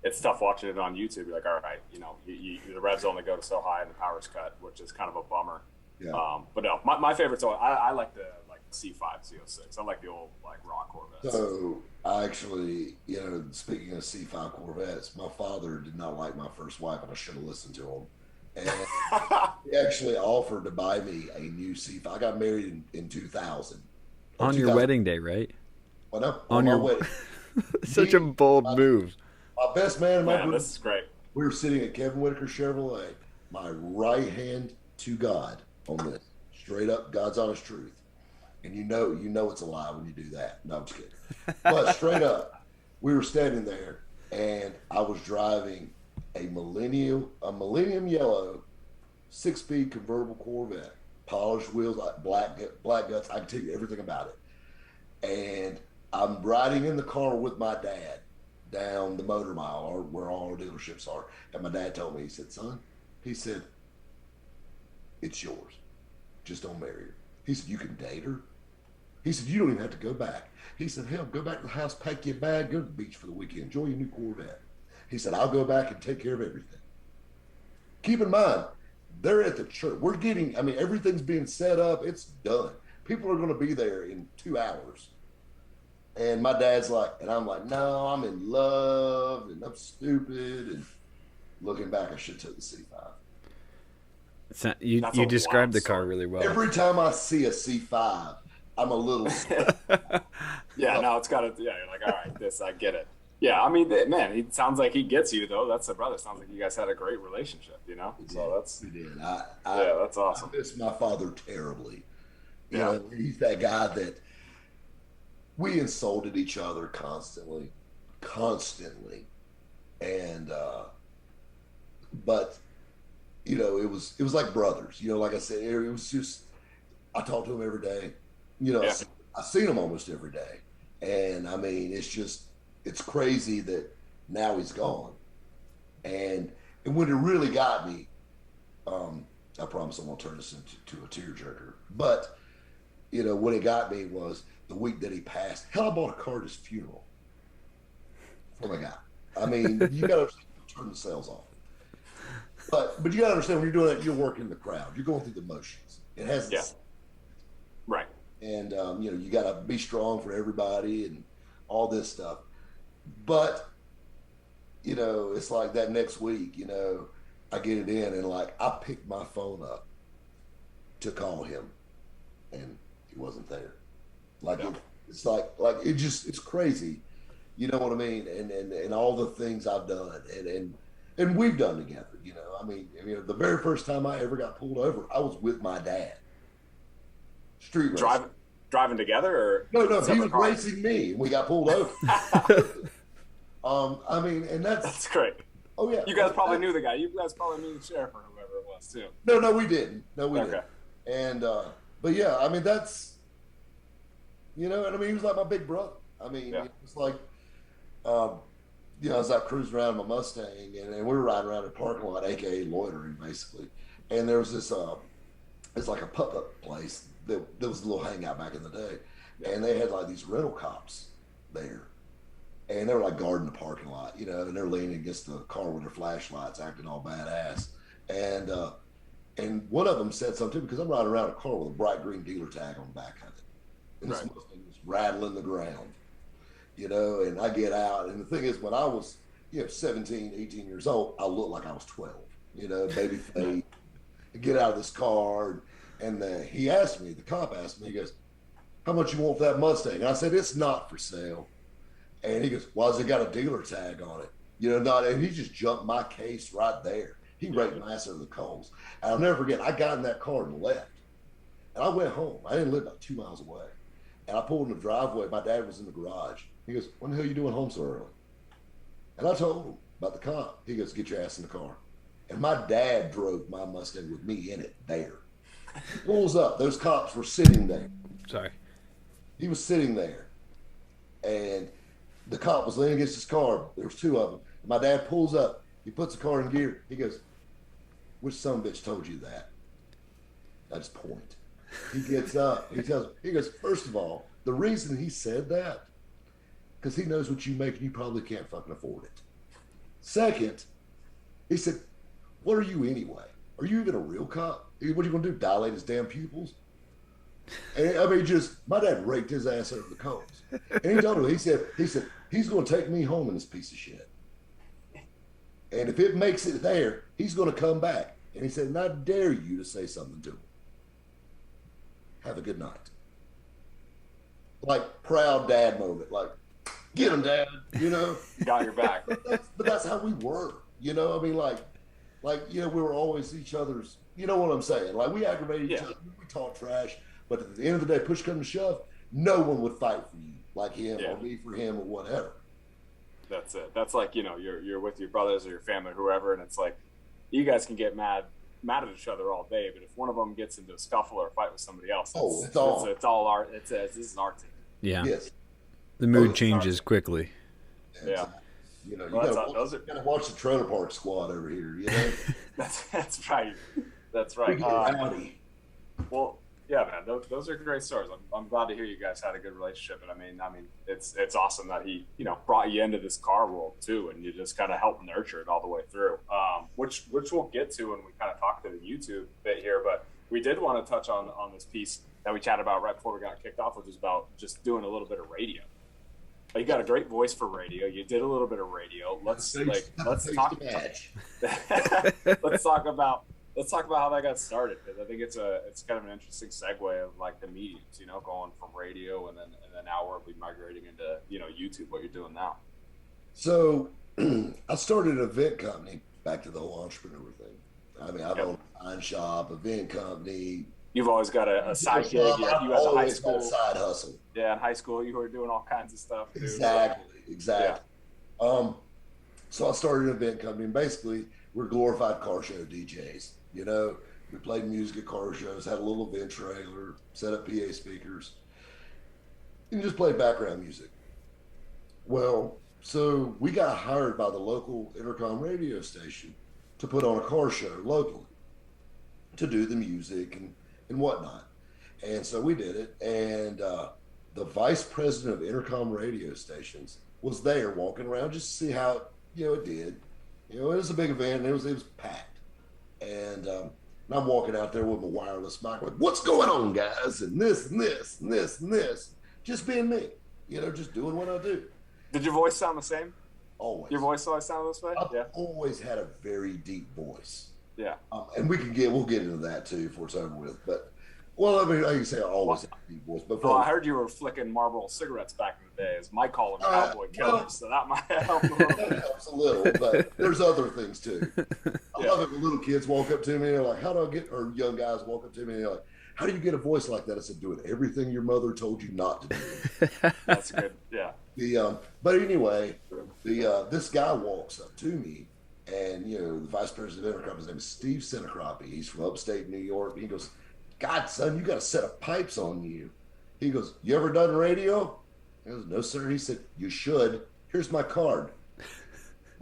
it's tough watching it on YouTube. You're like, all right, the revs only go to so high and the power's cut, which is kind of a bummer. Yeah. But no, my favorite's I like the C5, C06. I like the old raw Corvettes. So I actually, speaking of C5 Corvettes, my father did not like my first wife, and I should have listened to him. And he actually offered to buy me a new C5. I got married in 2000. On your wedding day, right? Well, no, on my your wedding. Such a bold move. My best man in my group. This is great. We were sitting at Kevin Whitaker Chevrolet, my right hand to God on this. Straight up, God's honest truth. And you know it's a lie when you do that. No, I'm just kidding. But straight up, we were standing there, and I was driving a Millennium Yellow 6-speed convertible Corvette, polished wheels, like black guts. I can tell you everything about it. And I'm riding in the car with my dad down the motor mile, or where all our dealerships are. And my dad told me, he said, son, it's yours. Just don't marry her. He said, you can date her. He said, you don't even have to go back. He said, hell, go back to the house, pack your bag, go to the beach for the weekend, enjoy your new Corvette. He said, I'll go back and take care of everything. Keep in mind, they're at the church. Everything's being set up. It's done. People are going to be there in 2 hours. And my dad's like, and I'm like, no, I'm in love and I'm stupid. And looking back, I should have took the C5. You described the car really well. Every time I see a C5, I'm a little. Yeah, no, it's got to. Yeah, you're like, all right, I get it. Yeah, I mean, man, it sounds like he gets you though. That's a brother. Sounds like you guys had a great relationship, So we did. That's awesome. I miss my father terribly. Yeah, he's that guy that we insulted each other constantly, and but it was like brothers. Like I said, it was just I talked to him every day. I've seen him almost every day, and I mean, it's crazy that now he's gone. And when it really got me, I promise I won't turn this into a tearjerker. But, when it got me was the week that he passed. Hell, I bought a car at his funeral for my guy. I mean, you got to turn the sales off. But you got to understand, when you're doing that, you're working the crowd. You're going through the motions. It has this. Right. And, you got to be strong for everybody and all this stuff. But, it's like that next week, I get it in and I picked my phone up to call him and he wasn't there. It's crazy. You know what I mean? And all the things I've done and we've done together, I mean, the very first time I ever got pulled over, I was with my dad. Street racing. Driving together, or no, he was racing me, and we got pulled over. I mean, and that's great. Oh yeah, you guys probably knew the guy. You guys probably knew the sheriff or whoever it was too. No, we didn't. Didn't. And but yeah, I mean that's, and I mean he was like my big brother. I mean, it's like, I was out cruising around my Mustang, and we were riding around the parking lot, aka loitering, basically. And there was this, it's like a putt-up place that was a little hangout back in the day, and they had like these rental cops there, and they were like guarding the parking lot, and they're leaning against the car with their flashlights, acting all badass. And one of them said something because I'm riding around a car with a bright green dealer tag on the back of it, and this Mustang was rattling the ground. And I get out, and the thing is, when I was, 17, 18 years old, I looked like I was 12, baby face. Get out of this car, and he asked me, the cop asked me, he goes, "How much you want for that Mustang?" And I said, "It's not for sale." And he goes, "Why has it got a dealer tag on it?" And he just jumped my case right there. He raked my ass over the coals. And I'll never forget, I got in that car and left. And I went home. I didn't live about 2 miles away. And I pulled in the driveway. My dad was in the garage. He goes, "When the hell are you doing home so early?" And I told him about the cop. He goes, "Get your ass in the car." And my dad drove my Mustang with me in it there. He pulls up. Those cops were sitting there. Sorry. He was sitting there. And the cop was leaning against his car. There was two of them. And my dad pulls up. He puts the car in gear. He goes, "Which son of a bitch told you that?" I just point. He gets up. He goes, "First of all, the reason he said that, because he knows what you make and you probably can't fucking afford it. Second, he said, what are you anyway? Are you even a real cop? What are you going to do, dilate his damn pupils?" And my dad raked his ass over the coals. And he told him, he said, he's going to take me home in this piece of shit. And if it makes it there, he's going to come back. And he said, "And I dare you to say something to him. Have a good night." Like, proud dad moment. Like, "Get him, Dad," Got your back. But that's how we were, we were always each other's, you know what I'm saying? Like, we aggravated each other, we talked trash, but at the end of the day, push come to shove, no one would fight for you like him or me for him or whatever. That's it. That's like, you're with your brothers or your family or whoever, and it's like, you guys can get mad at each other all day, but if one of them gets into a scuffle or a fight with somebody else, this is our team. Yeah. Yes. The mood changes quickly. Yeah. You gotta watch the Trailer Park Squad over here. That's right. That's right. Well, yeah, man. Those are great stories. I'm glad to hear you guys had a good relationship, and I mean, it's awesome that he brought you into this car world too, and you just kind of helped nurture it all the way through. Which we'll get to when we kind of talk to the YouTube bit here, but we did want to touch on this piece that we chatted about right before we got kicked off, which is about just doing a little bit of radio. You got a great voice for radio. You did a little bit of radio. Let's talk. Let's talk about how that got started, because I think it's kind of an interesting segue of like the mediums, going from radio and then now we're migrating into YouTube, what you're doing now. So I started an event company. Back to the whole entrepreneur thing. I mean, I've owned a wine shop, event company. You've always got a side gig. You had a high school side hustle. Yeah, in high school you were doing all kinds of stuff too. Exactly. Yeah. So I started an event company, and basically we're glorified car show DJs. We played music at car shows, had a little event trailer, set up PA speakers, and just played background music. Well, so we got hired by the local intercom radio station to put on a car show locally, to do the music and whatnot. And so we did it. And the vice president of intercom radio stations was there walking around just to see how it did. It was a big event, and it was packed. And I'm walking out there with my wireless mic, like, "What's going on, guys?" And this and this and this and this. Just being me, just doing what I do. Did your voice sound the same? Always. Your voice always sounded this way? I've always had a very deep voice. Yeah. And we'll get into that too before it's over with. But, I can say I always had a deep voice. But I heard you were flicking Marlboro cigarettes back in the day. As Mike called them cowboy killers, so that might help a little bit. That helps a little, but there's other things too. I love it when little kids walk up to me and they're like, or young guys walk up to me and they're like, "How do you get a voice like that?" I said, "Doing everything your mother told you not to do." That's good. Yeah. But anyway, this guy walks up to me, and the vice president of intercom, his name is Steve Senecroppy. He's from upstate New York. He goes, "God, son, you got a set of pipes on you." He goes, "You ever done radio?" I goes, "No, sir." He said, "You should. Here's my card."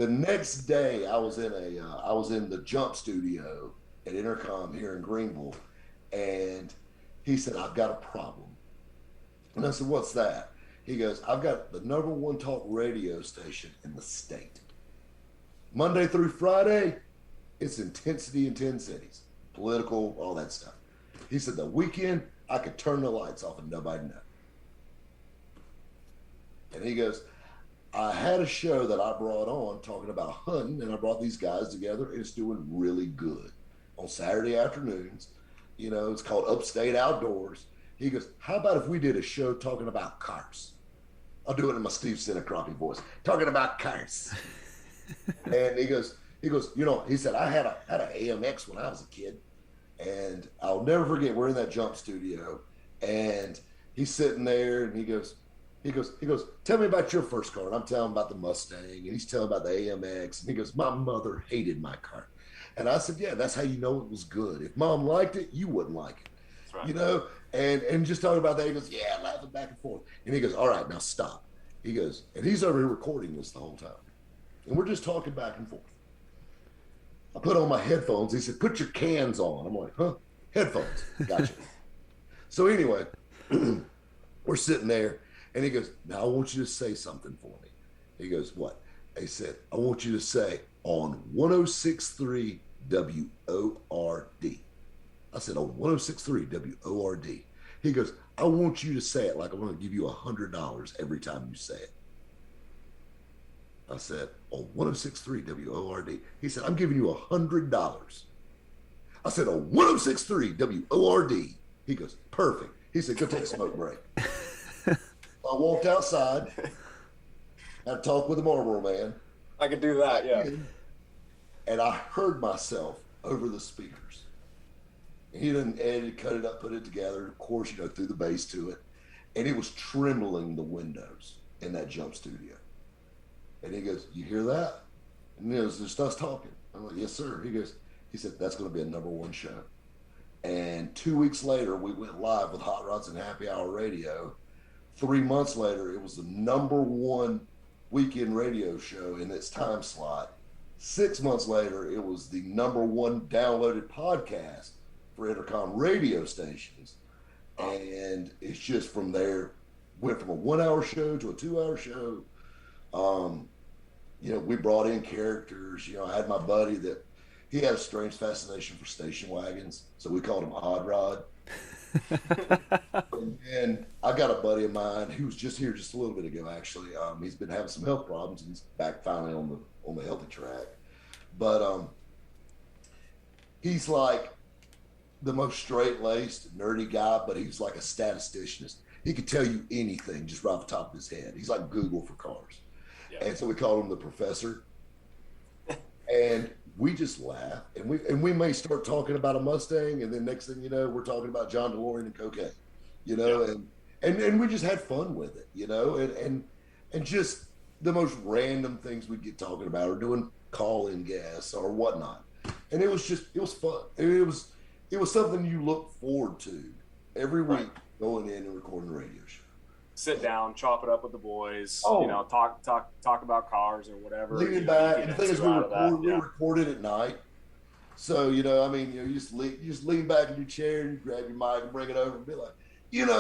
The next day, I was in the jump studio at Intercom here in Greenville, and he said, "I've got a problem." And I said, "What's that?" He goes, "I've got the #1 talk radio station in the state. Monday through Friday, it's intensity in 10 cities, political, all that stuff." He said, "The weekend, I could turn the lights off and nobody know." And he goes, "I had a show that I brought on talking about hunting, and I brought these guys together, and it's doing really good on Saturday afternoons. It's called Upstate Outdoors." He goes, "How about if we did a show talking about cars?" I'll do it in my Steve Sinacroppy voice, talking about cars. And he goes, he said, "I had an AMX when I was a kid." And I'll never forget, we're in that jump studio, and he's sitting there, and he goes, "Tell me about your first car." And I'm telling him about the Mustang, and he's telling about the AMX. And he goes, "My mother hated my car." And I said, "Yeah, that's how you know it was good. If mom liked it, you wouldn't like it." That's right. And just talking about that, he goes, "Yeah," laughing back and forth. And he goes, "All right, now stop." He goes, and he's over here recording this the whole time. And we're just talking back and forth. I put on my headphones. He said, "Put your cans on." I'm like, "Huh? Headphones. Gotcha." So anyway, we're sitting there, and he goes, "Now I want you to say something for me." He goes, "What?" He said, "I want you to say on 106.3 WORD. I said, "On 106.3 WORD. He goes, "I want you to say it like I'm going to give you $100 every time you say it." I said, "On 106.3 WORD. He said, "I'm giving you $100. I said, "On 106.3 WORD. He goes, "Perfect." He said, "Go take a smoke break." I walked outside, had a talk with the Marlboro man. I could do that, yeah. And I heard myself over the speakers. He didn't edit, cut it up, put it together. Of course, threw the bass to it. And it was trembling the windows in that jump studio. And he goes, "You hear that?" And it was just us talking. I'm like, "Yes, sir." He said, "That's going to be a #1 show." And 2 weeks later, we went live with Hot Rods and Happy Hour Radio. 3 months later, it was the #1 weekend radio show in its time slot. 6 months later, it was the #1 downloaded podcast for Intercom radio stations. And it's just from there, went from a 1-hour show to a 2-hour show. We brought in characters. I had my buddy that he had a strange fascination for station wagons, so we called him Odd Rod. And I got a buddy of mine who was just here just a little bit ago, actually. He's been having some health problems, and he's back finally on the healthy track. But he's like the most straight-laced, nerdy guy, but he's like a statistician. He could tell you anything just right off the top of his head. He's like Google for cars. Yeah. And so we called him the Professor. And we just laugh, and we may start talking about a Mustang, and then next thing you know, we're talking about John DeLorean and cocaine, yeah. and we just had fun with it, and just the most random things we'd get talking about, or doing call-in guests or whatnot, and it was fun. It was something you look forward to every week, going in and recording a radio show. Sit down, chop it up with the boys. Talk about cars or whatever. Leaning back. The thing is, we recorded at night, so you just lean back in your chair and you grab your mic and bring it over and be like,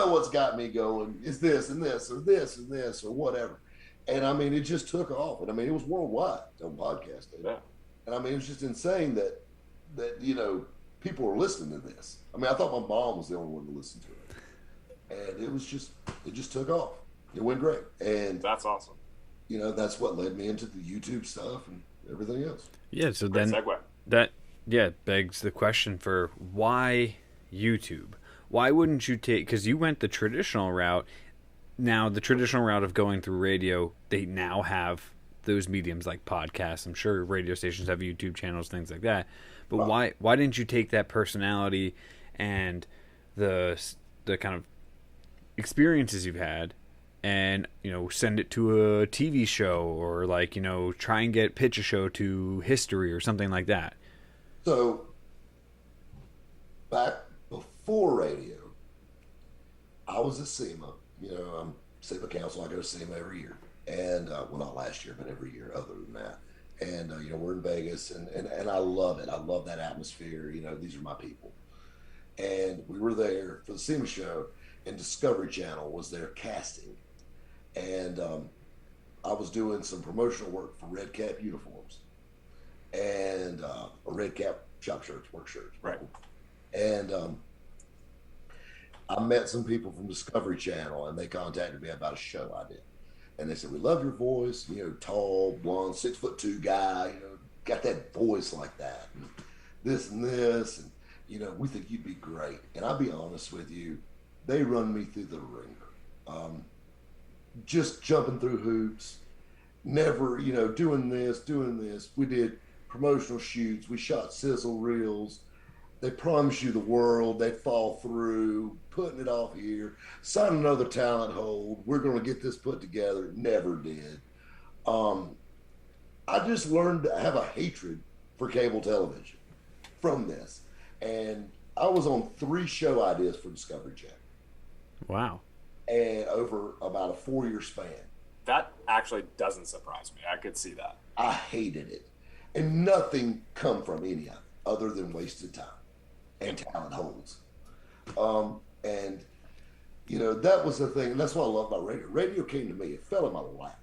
"What's got me going is this and this or this and this or whatever," and it just took off, and it was worldwide on podcasting, yeah. And it was just insane that people were listening to this. I thought my mom was the only one to listen to it. And it just took off. It went great. And that's awesome. That's what led me into the YouTube stuff and everything else. Yeah, so great then segue. Begs the question for why YouTube? Why wouldn't you because you went the traditional route. Now, the traditional route of going through radio, they now have those mediums like podcasts. I'm sure radio stations have YouTube channels, things like that. But why didn't you take that personality and the kind of experiences you've had and send it to a TV show, or try and pitch a show to history or something like that? So back before radio, I was at SEMA. I'm SEMA council. I go to SEMA every year, and well, not last year, but every year other than that. And we're in Vegas, and I love it. I love that atmosphere. These are my people. And we were there for the SEMA show, and Discovery Channel was there casting. And I was doing some promotional work for Red Cap uniforms and Red Cap shop shirts, work shirts. Right. And I met some people from Discovery Channel, and they contacted me about a show I did. And they said, we love your voice, tall, blonde, 6'2" guy, got that voice like that, and this and this, and, we think you'd be great. And I'll be honest with you, they run me through the ringer. Just jumping through hoops, never, doing this. We did promotional shoots. We shot sizzle reels. They promise you the world. They fall through, putting it off here, sign another talent hold. We're going to get this put together. Never did. I just learned to have a hatred for cable television from this. And I was on 3 show ideas for Discovery Channel. Wow. And over about a 4-year span. That actually doesn't surprise me. I could see that. I hated it. And nothing come from any of it other than wasted time and talent holds. And, that was the thing. And that's what I love about radio. Radio came to me. It fell in my lap.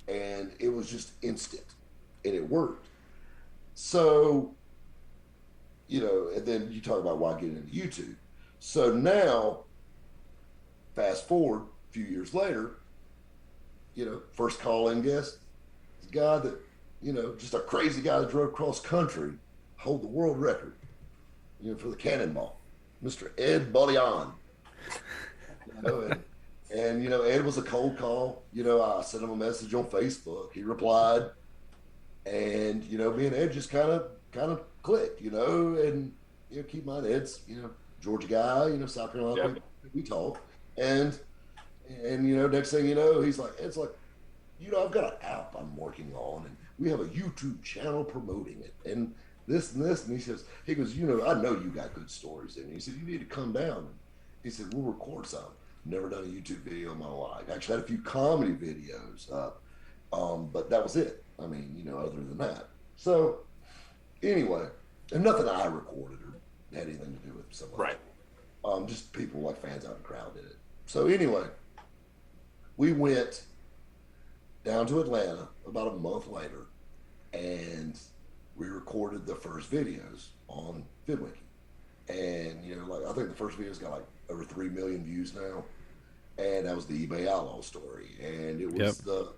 And it was just instant. And it worked. So, and then you talk about why getting into YouTube. So now, fast forward a few years later, first call-in guest, the guy that, just a crazy guy that drove cross country, hold the world record, for the cannonball, Mr. Ed Bullion. And Ed was a cold call. I sent him a message on Facebook. He replied, and me and Ed just kind of clicked, and keep in mind Ed's Georgia guy, South Carolina. Yep. We talk, and next thing you know, he's like, Ed's like, I've got an app I'm working on, and we have a YouTube channel promoting it, and this and this, and he goes, I know you got good stories, and he said, you need to come down. And he said, we'll record some. Never done a YouTube video in my life. Actually had a few comedy videos up, but that was it. I mean, other than that. So anyway, and nothing I recorded or had anything to do with somebody. Right. Just people like fans out in the crowd did it. So anyway, we went down to Atlanta about a month later, and we recorded the first videos on VidWiki. And, I think the first video's got like over 3 million views now. And that was the eBay Outlaw story. And it was the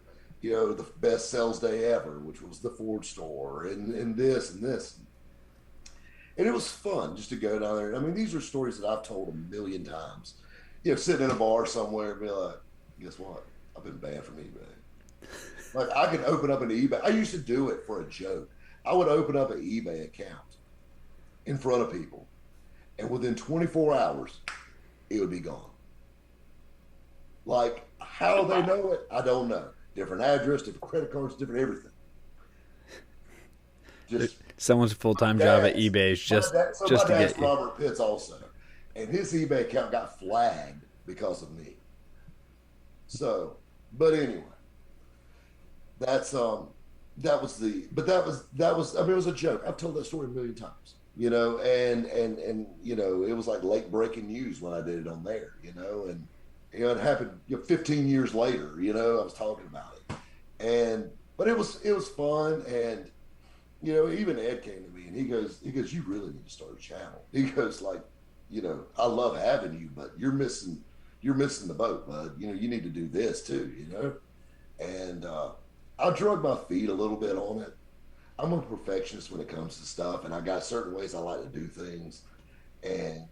best sales day ever, which was the Ford store and this and this. And it was fun just to go down there. I mean, these are stories that I've told a million times. Sitting in a bar somewhere and be like, guess what? I've been banned from eBay. Like, I could open up an eBay. I used to do it for a joke. I would open up an eBay account in front of people, and within 24 hours, it would be gone. Like, how they know it, I don't know. Different address, different credit cards, different everything. Just someone's full-time job at eBay is just to get you. Robert Pitts also, and his eBay account got flagged because of me. So, but anyway, that was I mean, it was a joke. I've told that story a million times, and it was like late breaking news when I did it on there, and it happened 15 years later, I was talking about it, but it was fun. And even Ed came to me and he goes, you really need to start a channel. He goes, like, I love having you, but you're missing the boat, bud. You need to do this too, and I drug my feet a little bit on it. I'm a perfectionist when it comes to stuff, and I got certain ways I like to do things, and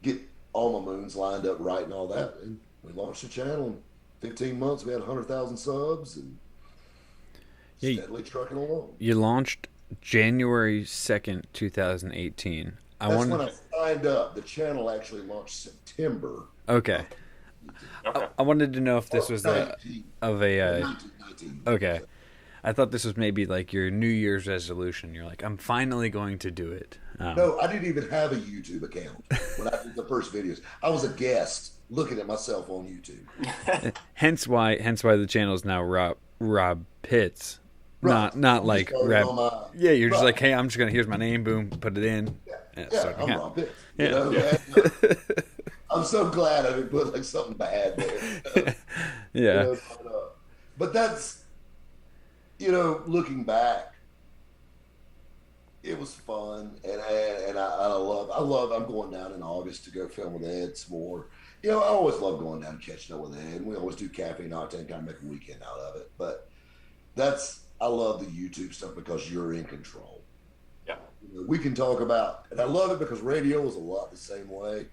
get all my moons lined up right and all that. And we launched the channel in 15 months. We had 100,000 subs and steadily trucking along. You launched January 2nd, 2018. That's when I signed up. The channel actually launched September. Okay. I wanted to know if this was 19. Okay. I thought this was maybe like your New Year's resolution. You're like, I'm finally going to do it. No, I didn't even have a YouTube account when I did the first videos. I was a guest looking at myself on YouTube. hence why the channel is now Rob Pitts. Not like rap. Yeah, you're just right. like, hey, I'm just gonna here's my name, boom, put it in. I'm Rob Pitts. Yeah. You know? I'm so glad I didn't put like something bad there. Yeah. You know, but that's, looking back, it was fun, and I love. I'm going down in August to go film with Ed some more. I always love going down and catching up with Ed, and we always do Cafe and Octane, kind of make a weekend out of it. But I love the YouTube stuff because you're in control. Yeah, we can talk about, and I love it because radio is a lot the same way.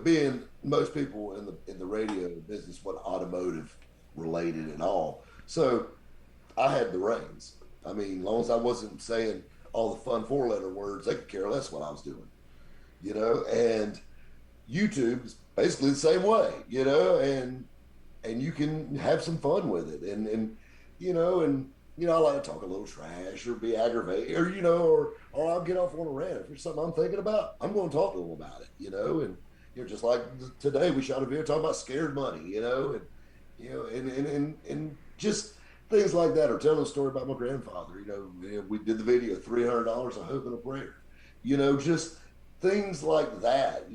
Being most people in the radio business, what automotive related and all. So I had the reins. I mean, as long as I wasn't saying all the fun 4-letter words, they could care less what I was doing. And YouTube is basically the same way. And you can have some fun with it, and I like to talk a little trash or be aggravated, or I'll get off on a rant. If there's something I'm thinking about, I'm going to talk to them about it, and just like today, we shot a video talking about scared money, and just things like that, or telling a story about my grandfather. We did the video, $300, a hope and a prayer. Just things like that.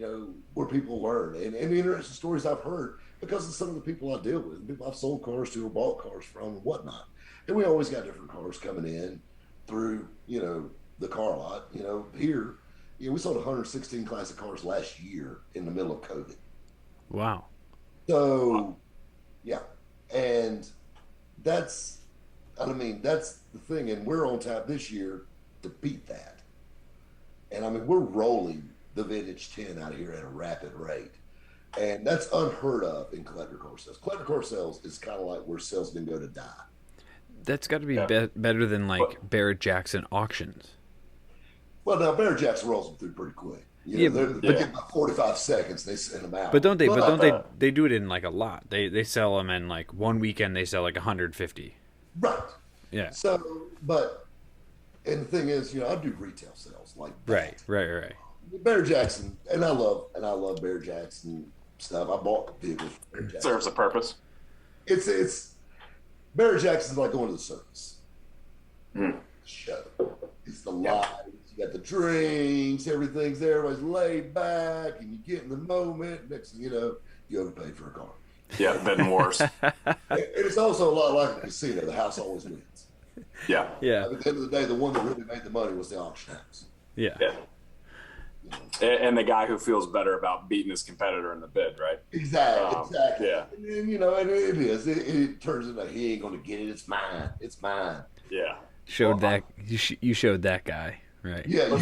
Where people learn, and the interesting stories I've heard because of some of the people I deal with, people I've sold cars to or bought cars from, and whatnot. And we always got different cars coming in through, the car lot. Here. We sold 116 classic cars last year in the middle of COVID. Wow. So, yeah. And that's the thing. And we're on tap this year to beat that. And we're rolling the vintage 10 out of here at a rapid rate. And that's unheard of in collector car sales. Collector car sales is kind of like where salesmen go to die. That's got to be better than like Barrett Jackson auctions. Well, now Barrett Jackson rolls them through pretty quick. They get about 45 seconds. They send them out. But don't they? But don't they? They do it in like a lot. They sell them in like one weekend. They sell like 150. Right. Yeah. So, and the thing is, I do retail sales like that. Right. Barrett Jackson, and I love Barrett Jackson stuff. I bought vehicles from Barrett Jackson. Serves a purpose. It's Barrett Jackson's like going to the circus. Show. It's the lights. You got the drinks, everything's there, everybody's laid back, and you get in the moment. Next thing you know, you overpaid for a car. Yeah, bidding wars. It's also a lot like a casino. The house always wins. Yeah. At the end of the day, the one that really made the money was the auction house. Yeah. And the guy who feels better about beating his competitor in the bid, right? Exactly. Yeah. And and it is. It turns into he ain't going to get it. It's mine. It's mine. Yeah. You showed that guy. Right. Yeah. Well,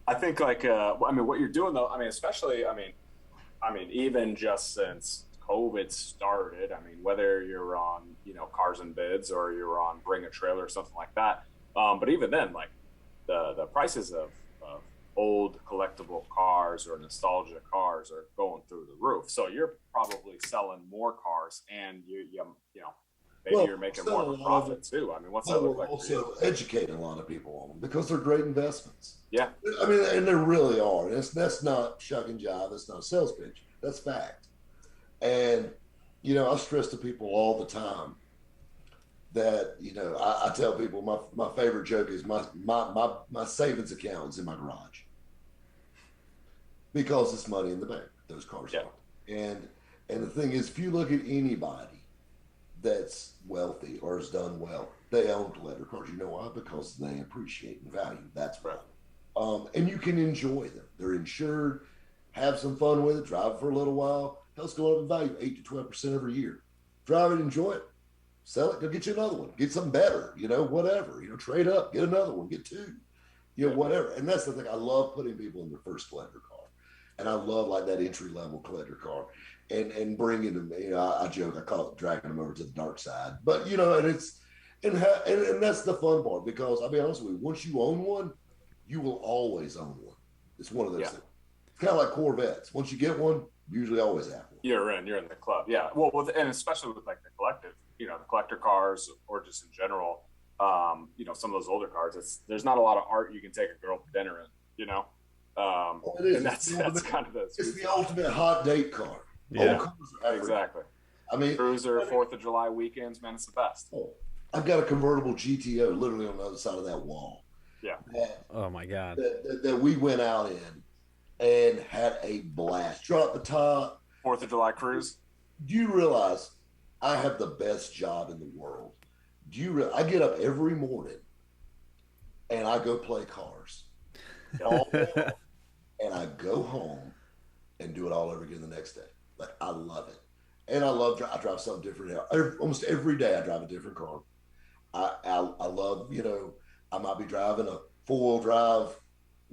I think what you're doing though, especially, even just since COVID started, whether you're on, Cars and Bids or you're on Bring a Trailer or something like that. But even then, like the prices of old collectible cars or nostalgia cars are going through the roof. So you're probably selling more cars, and maybe you're making more of a profit too. What's that look like? Also educating a lot of people on them because they're great investments. Yeah. And they really are. That's not shuck and jive. That's not a sales pitch. That's fact. And, I stress to people all the time that, I tell people my favorite joke is my savings account is in my garage because it's money in the bank. Those cars are. And the thing is, if you look at anybody that's wealthy or has done well, they own collector cars. You know why? Because they appreciate in value. That's right. And you can enjoy them. They're insured. Have some fun with it. Drive it for a little while. They'll go up in value 8 to 12% every year. Drive it, enjoy it. Sell it. Go get you another one. Get something better. Whatever. Trade up. Get another one. Get two. Whatever. And that's the thing. I love putting people in their first collector car, and I love like that entry level collector car. And bringing them, I joke, I call it dragging them over to the dark side. But, and it's, and that's the fun part, because I'll be honest with you, once you own one, you will always own one. It's one of those things. It's kind of like Corvettes. Once you get one, you usually always have one. You're in the club. Yeah. Well, and especially with like the collective, the collector cars, or just in general, some of those older cars, there's not a lot of art you can take a girl to dinner in, It is. And that's kind of it's the ultimate hot date car. Yeah, exactly. I mean, Cruiser, 4th of July weekends, man, it's the best. Oh, I've got a convertible GTO literally on the other side of that wall. Yeah. Oh my God. That we went out in and had a blast. Drop the top. 4th of July cruise. Do you realize I have the best job in the world? I get up every morning and I go play cars. All day long, and I go home and do it all over again the next day. Like, I love it. And I drive something different now. Almost every day I drive a different car. I love, I might be driving a four-wheel drive.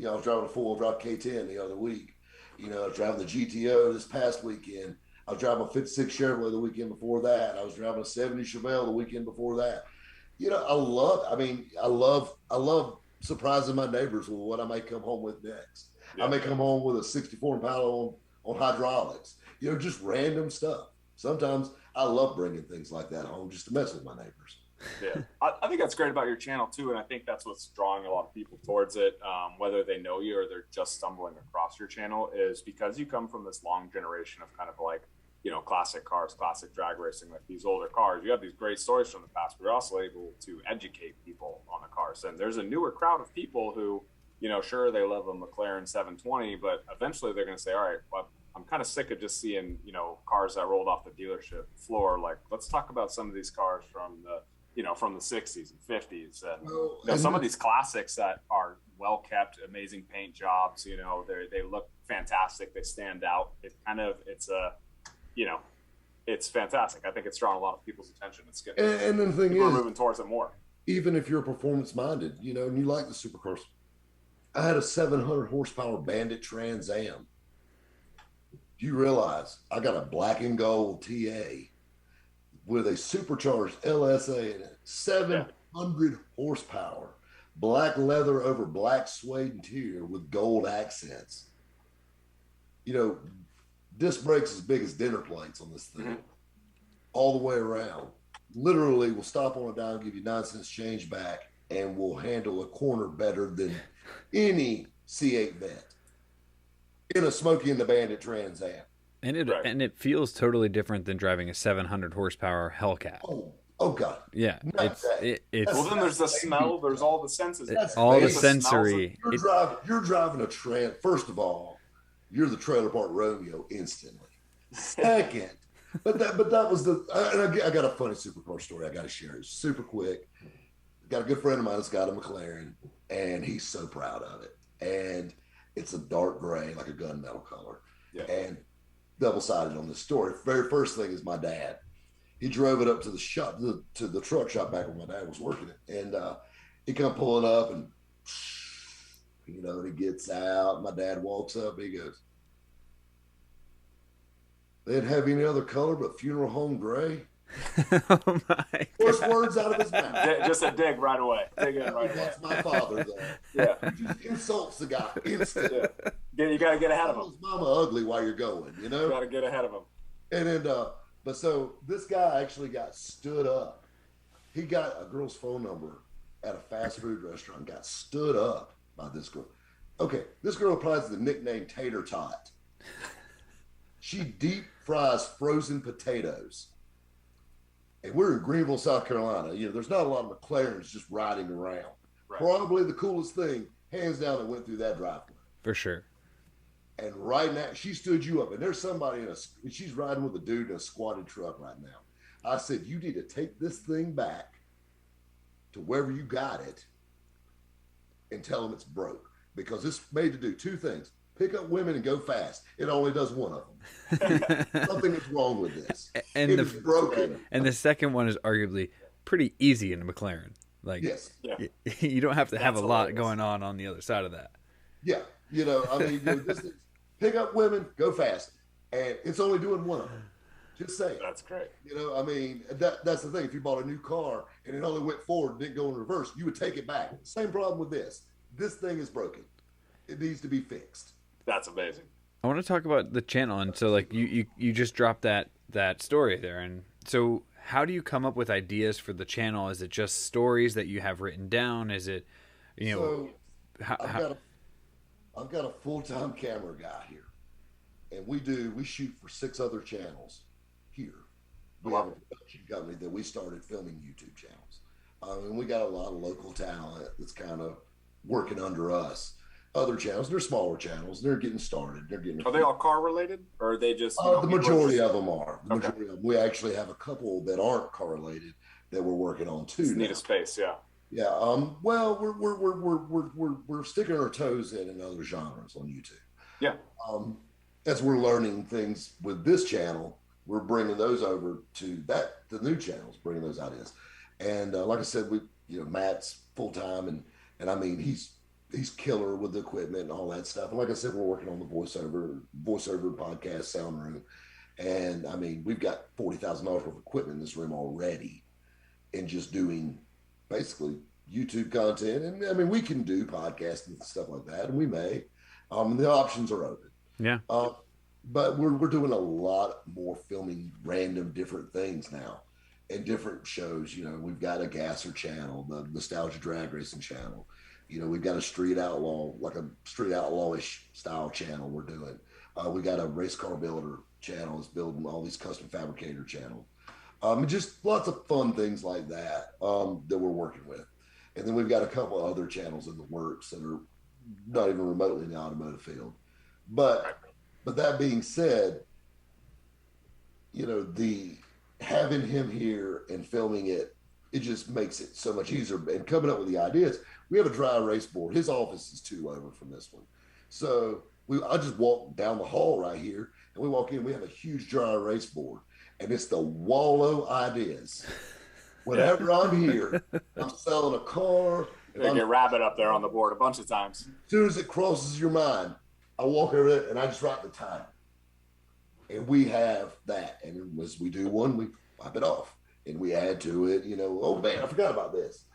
I was driving a four-wheel drive K10 the other week. I was driving the GTO this past weekend. I was driving a 56 Chevrolet the weekend before that. I was driving a 70 Chevelle the weekend before that. I love surprising my neighbors with what I may come home with next. Yeah. I may come home with a 64 Impala on hydraulics, just random stuff. Sometimes I love bringing things like that home just to mess with my neighbors. Yeah, I think that's great about your channel too, and I think that's what's drawing a lot of people towards it, whether they know you or they're just stumbling across your channel, is because you come from this long generation of kind of like, classic cars, classic drag racing, like these older cars. You have these great stories from the past, but you're also able to educate people on the cars. And there's a newer crowd of people who, sure, they love a McLaren 720, but eventually they're going to say, all right, well, I'm kind of sick of just seeing, cars that rolled off the dealership floor. Like, let's talk about some of these cars from the, from the 60s and 50s. And some of these classics that are well kept, amazing paint jobs, they look fantastic. They stand out. It's fantastic. I think it's drawn a lot of people's attention. It's good. And the thing people is, are moving towards it more. Even if you're performance minded, and you like the supercars. I had a 700 horsepower Bandit Trans Am. Do you realize I got a black and gold TA with a supercharged LSA in it, 700 horsepower, black leather over black suede interior with gold accents. Disc brakes as big as dinner plates on this thing, all the way around. Literally, we'll stop on a dime, give you 9 cents change back, and we'll handle a corner better than any C8 vet in a Smokey and the Bandit Trans Am. And it feels totally different than driving a 700 horsepower Hellcat. Oh God. Yeah. It's well, then there's the smell. There's all the senses. All the sensory. You're driving a Trans. First of all, you're the trailer park Romeo instantly. Second, but that was I got a funny supercar story I got to share. It's super quick. Got a good friend of mine that's got a McLaren, and he's so proud of it. And it's a dark gray, like a gunmetal color. Yeah. And double-sided on this story. Very first thing is my dad. He drove it up to the shop, to the truck shop back when my dad was working it. And he come pulling up and, and he gets out. My dad walks up. He goes, "They didn't have any other color but funeral home gray." Oh my! First words out of his mouth. Just a dig right away. Dig in right away. That's my father, though. Yeah. He just insults the guy instantly. Yeah. You got to get ahead of him. His mama ugly while you're going, You got to get ahead of him. And then, but so this guy actually got stood up. He got a girl's phone number at a fast food restaurant. Got stood up by this girl. Okay, this girl probably has the nickname Tater Tot. She deep fries frozen potatoes. And we're in Greenville, South Carolina. There's not a lot of McLarens just riding around. Right. Probably the coolest thing, hands down, that went through that driveway. For sure. And right now, she stood you up. And there's somebody and she's riding with a dude in a squatted truck right now. I said, you need to take this thing back to wherever you got it and tell them it's broke. Because it's made to do two things. Pick up women and go fast. It only does one of them. Something is wrong with this. And it is broken. And the second one is arguably pretty easy in a McLaren. Like, yes. You don't have to have a lot going on the other side of that. Yeah. This is, pick up women, go fast. And it's only doing one of them. Just say it. That's great. That's the thing. If you bought a new car and it only went forward and didn't go in reverse, you would take it back. Same problem with this. This thing is broken. It needs to be fixed. That's amazing. I want to talk about the channel. And so, like, you just dropped that story there. And so how do you come up with ideas for the channel? Is it just stories that you have written down? Is it, I've got a full-time camera guy here. And we shoot for 6 other channels here. we have a production company that we started filming YouTube channels. And we got a lot of local talent that's kind of working under us. Other channels, they're smaller channels. They're getting started. Are they all car related, or are they just? The majority of them are. The majority of them. We actually have a couple that aren't car related that we're working on too. Just need a space, yeah. Yeah. Well, we're sticking our toes in other genres on YouTube. Yeah. As we're learning things with this channel, we're bringing those over to the new channels, bringing those ideas. And like I said, Matt's full time, and I mean he's killer with the equipment and all that stuff. And like I said, we're working on the voiceover podcast sound room, and I mean we've got $40,000 worth of equipment in this room already, and just doing basically YouTube content. And I mean we can do podcasting and stuff like that, and we may. The options are open. Yeah. But we're doing a lot more filming random different things now and different shows. We've got a Gasser channel, the Nostalgia Drag Racing channel. We've got a street outlaw, like a street outlawish style channel we're doing. We got a race car builder channel that's building all these custom fabricator channels. Just lots of fun things like that that we're working with. And then we've got a couple of other channels in the works that are not even remotely in the automotive field. But that being said, the having him here and filming it just makes it so much easier. And coming up with the ideas, we have a dry erase board. His office is 2 over from this one. So I just walk down the hall right here, and we walk in, we have a huge dry erase board, and it's the wallow ideas. Whenever I'm here, I'm selling a car. They get rabbit up there on the board a bunch of times. As soon as it crosses your mind, I walk over there and I just write the time. And we have that. And as we do one, we wipe it off. And we add to it, oh man, I forgot about this.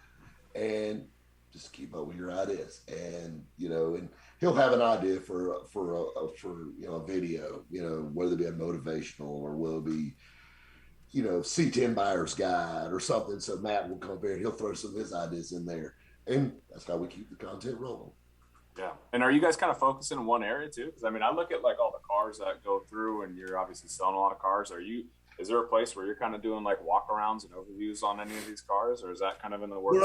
And just keep up with your ideas. And, and he'll have an idea for a video, whether it be a motivational or will it be, C10 buyer's guide or something. So Matt will come over and he'll throw some of his ideas in there. And that's how we keep the content rolling. Yeah. And are you guys kind of focusing in one area too? Because I mean, I look at like all the cars that go through, and you're obviously selling a lot of cars. Is there a place where you're kind of doing like walkarounds and overviews on any of these cars, or is that kind of in the works?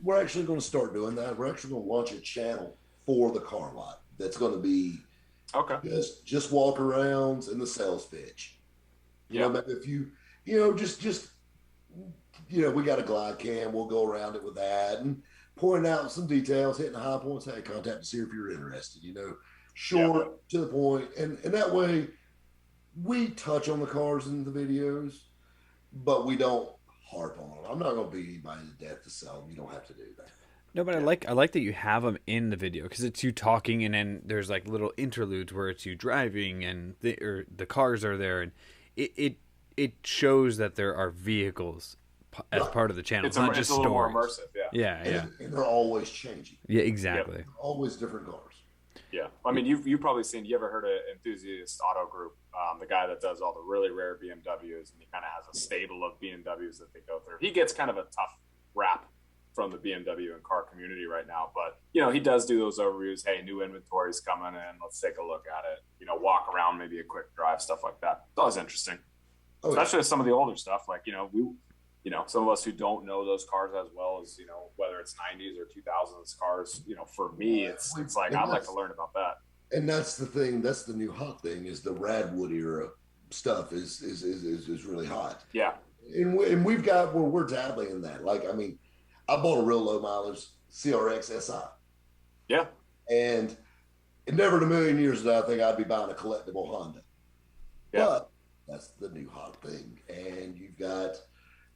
We're actually going to start doing that. We're actually going to launch a channel for the car lot that's going to be just walk arounds and the sales pitch. Maybe if you we got a glide cam, we'll go around it with that and point out some details, hitting high points. Hey, contact us here if you're interested. Short to the point, and that way we touch on the cars in the videos, but we don't harp on them. I'm not going to beat anybody to death to sell them. You don't have to do that. No, but I like that you have them in the video, because it's you talking, and then there's like little interludes where it's you driving, and the cars are there, and it shows that there are vehicles as part of the channel. It's not just a little stories. more immersive. Yeah. And they're always changing. Yeah, exactly. Yep. Always different cars. Yeah. I mean, you've probably seen, you ever heard of Enthusiast Auto Group, the guy that does all the really rare BMWs, and he kind of has a stable of BMWs that they go through. He gets kind of a tough rap from the BMW and car community right now, but he does do those overviews. Hey, new inventory's coming in. Let's take a look at it. Walk around, maybe a quick drive, stuff like that. It's always interesting, especially with some of the older stuff. Like some of us who don't know those cars as well as whether it's 90s or 2000s cars. For me, it's like I'd like to learn about that. And that's the thing. That's the new hot thing. Is the Radwood era stuff is really hot. Yeah. And we've got where we're dabbling in that. Like, I mean, I bought a real low mileage CRX SI. Yeah. And never in a million years did I think I'd be buying a collectible Honda. Yeah. But that's the new hot thing. And you've got,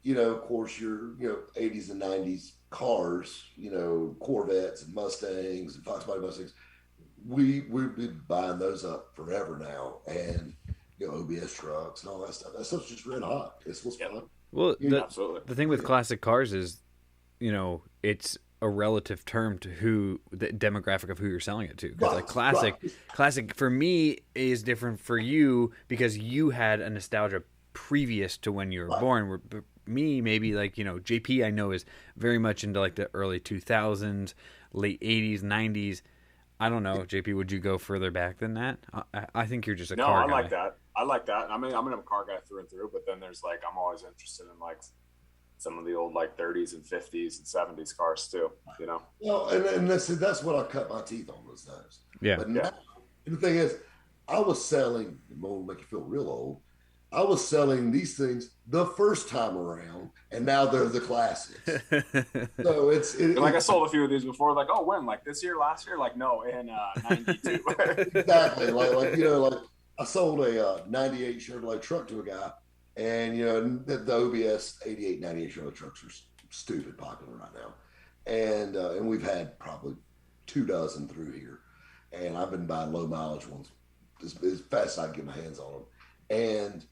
of course, your 80s and 90s cars, Corvettes and Mustangs and Fox Body Mustangs. We've been buying those up forever now. And, OBS trucks and all that stuff. That stuff's just red hot. It's what's fun. Well, absolutely. The thing with classic cars is, it's a relative term to the demographic of who you're selling it to. Because classic for me is different for you because you had a nostalgia previous to when you were born. Me, maybe like, JP I know is very much into like the early 2000s, late 80s, 90s. I don't know, JP, would you go further back than that? I think you're just a car guy. No, I like that. I like that. I mean, I'm a car guy through and through, but then there's like, I'm always interested in like some of the old like 30s and 50s and 70s cars too, you know? Well, and that's what I cut my teeth on those times. Yeah. But now, the thing is, I was selling, it won't make you feel real old. I was selling these things the first time around, and now they're the classics. So like I sold a few of these before, like, oh, when? Like this year, last year? Like, no, in 92. Exactly. Like I sold a 98 Chevrolet truck to a guy, and the OBS 88, 98 Chevrolet trucks are stupid popular right now, and we've had probably 24 through here, and I've been buying low mileage ones as fast as I can get my hands on them, and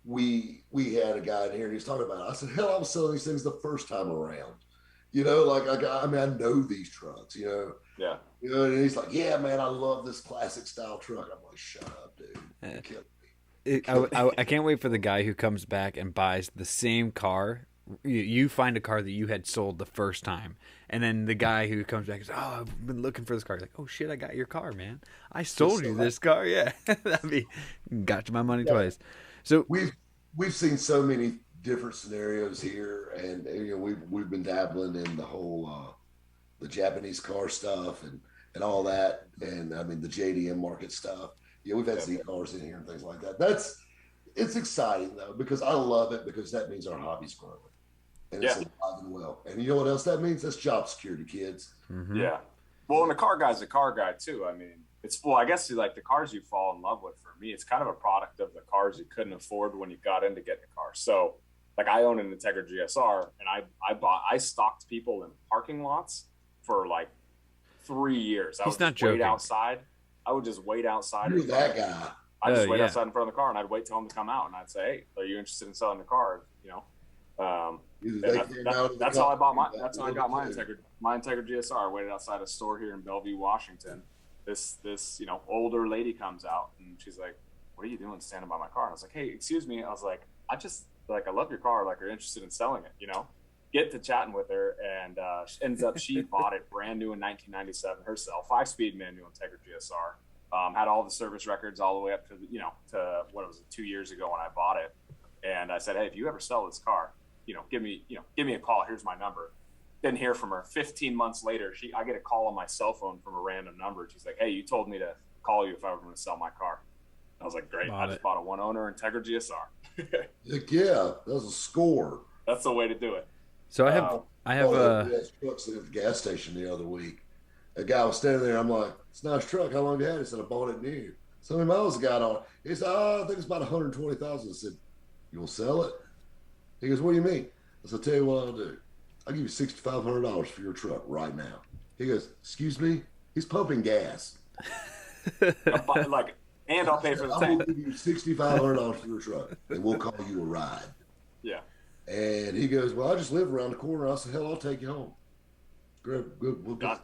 we had a guy in here and he was talking about it. I said, hell, I was selling these things the first time around. I know these trucks, Yeah. And he's like, yeah, man, I love this classic style truck. I'm like, shut up, dude. I can't wait for the guy who comes back and buys the same car. You find a car that you had sold the first time, and then the guy who comes back says, "Oh, I've been looking for this car." Like, "Oh shit, I got your car, man! I sold you this car." Yeah, that'd be got my money twice. So we've seen so many different scenarios here, and we've been dabbling in the whole the Japanese car stuff and all that, and I mean the JDM market stuff. Yeah, we've had Z cars in here and things like that. It's exciting though, because I love it, because that means our hobby's growing. And it's alive and well. And you know what else that means? That's job security, kids. Mm-hmm. Yeah. Well, and a car guy's a car guy too. I mean, I guess like the cars you fall in love with, for me, it's kind of a product of the cars you couldn't afford when you got into getting a car. So like I own an Integra GSR, and I stocked people in parking lots for like 3 years. I would just wait outside. I would just wait outside. You're that guy. I just wait outside in front of the car, and I'd wait till him to come out, and I'd say, "Hey, are you interested in selling the car?" That's how I bought my. That's how I got my Integra GSR. I waited outside a store here in Bellevue, Washington. This older lady comes out, and she's like, "What are you doing standing by my car?" And I was like, "Hey, excuse me." I was like, I love your car. Like, are you interested in selling it? Get to chatting with her, and ends up she bought it brand new in 1997 herself, 5-speed manual Integra GSR. Had all the service records all the way up to to what was it, 2 years ago when I bought it. And I said, hey, if you ever sell this car, give me a call. Here's my number. Didn't hear from her. 15 months later, I get a call on my cell phone from a random number. She's like, hey, you told me to call you if I were going to sell my car. I was like, great. I just bought a one owner Integra GSR. Heck yeah, that was a score. That's the way to do it. So I have trucks at the gas station the other week. A guy was standing there. I'm like, it's a nice truck. How long have you had it? He said, I bought it new. So many miles got on it. He said, I think it's about 120,000. I said, you will sell it? He goes, what do you mean? I said, I'll tell you what I'll do. I'll give you $6,500 for your truck right now. He goes, excuse me? He's pumping gas. And I'll pay for the tank. I will give you $6,500 for your truck, and we'll call you a ride. Yeah. And he goes, well, I just live around the corner. I said, hell, I'll take you home. Good. We'll go.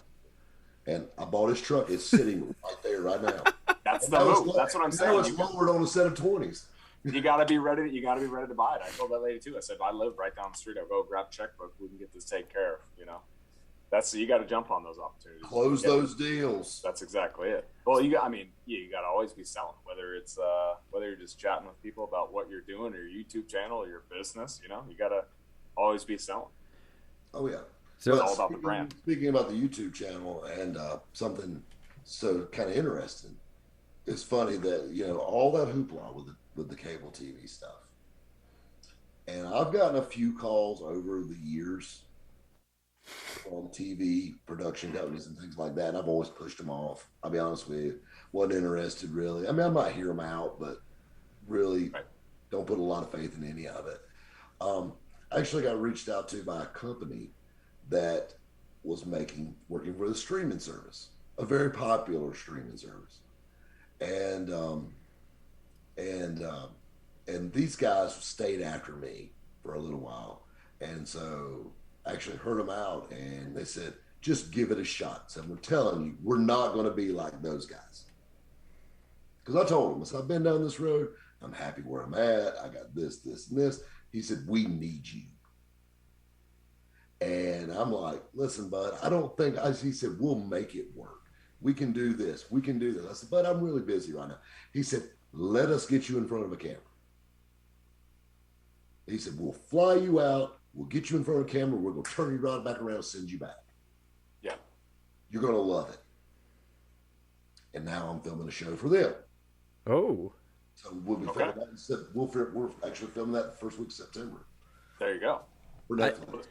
And I bought his truck. It's sitting right there right now. That's the move. That's what I'm saying. Now it's lowered on a set of 20s. You got to be ready. You got to be ready to buy it. I told that lady too. I said, I live right down the street. I'll go grab a checkbook. We can get this taken care of. You got to jump on those opportunities. Close those deals. That's exactly it. Well, you got to always be selling, whether you're just chatting with people about what you're doing, or your YouTube channel, or your business. You got to always be selling. Oh yeah. So it's all about the brand. Speaking about the YouTube channel and something so kind of interesting, it's funny that all that hoopla with the cable TV stuff, and I've gotten a few calls over the years from TV production companies and things like that, and I've always pushed them off. I'll be honest with you, wasn't interested really. I mean, I might hear them out, but really don't put a lot of faith in any of it. I actually got reached out to by a company that was working for the streaming service, a very popular streaming service, and these guys stayed after me for a little while, and so I actually heard them out, and they said, just give it a shot. So we're telling you, we're not going to be like those guys. Because I told him, I said, I've been down this road. I'm happy where I'm at. I got this, this, and this. He said, we need you. And I'm like, listen, bud, I don't think, he said, we'll make it work. We can do this. We can do this. I said, but I'm really busy right now. He said, let us get you in front of a camera. He said, we'll fly you out. We'll get you in front of a camera. We're going to turn you right back around and send you back. Yeah. You're going to love it. And now I'm filming a show for them. Oh. So we'll be filming that. We're actually filming that the first week of September. There you go. For Netflix.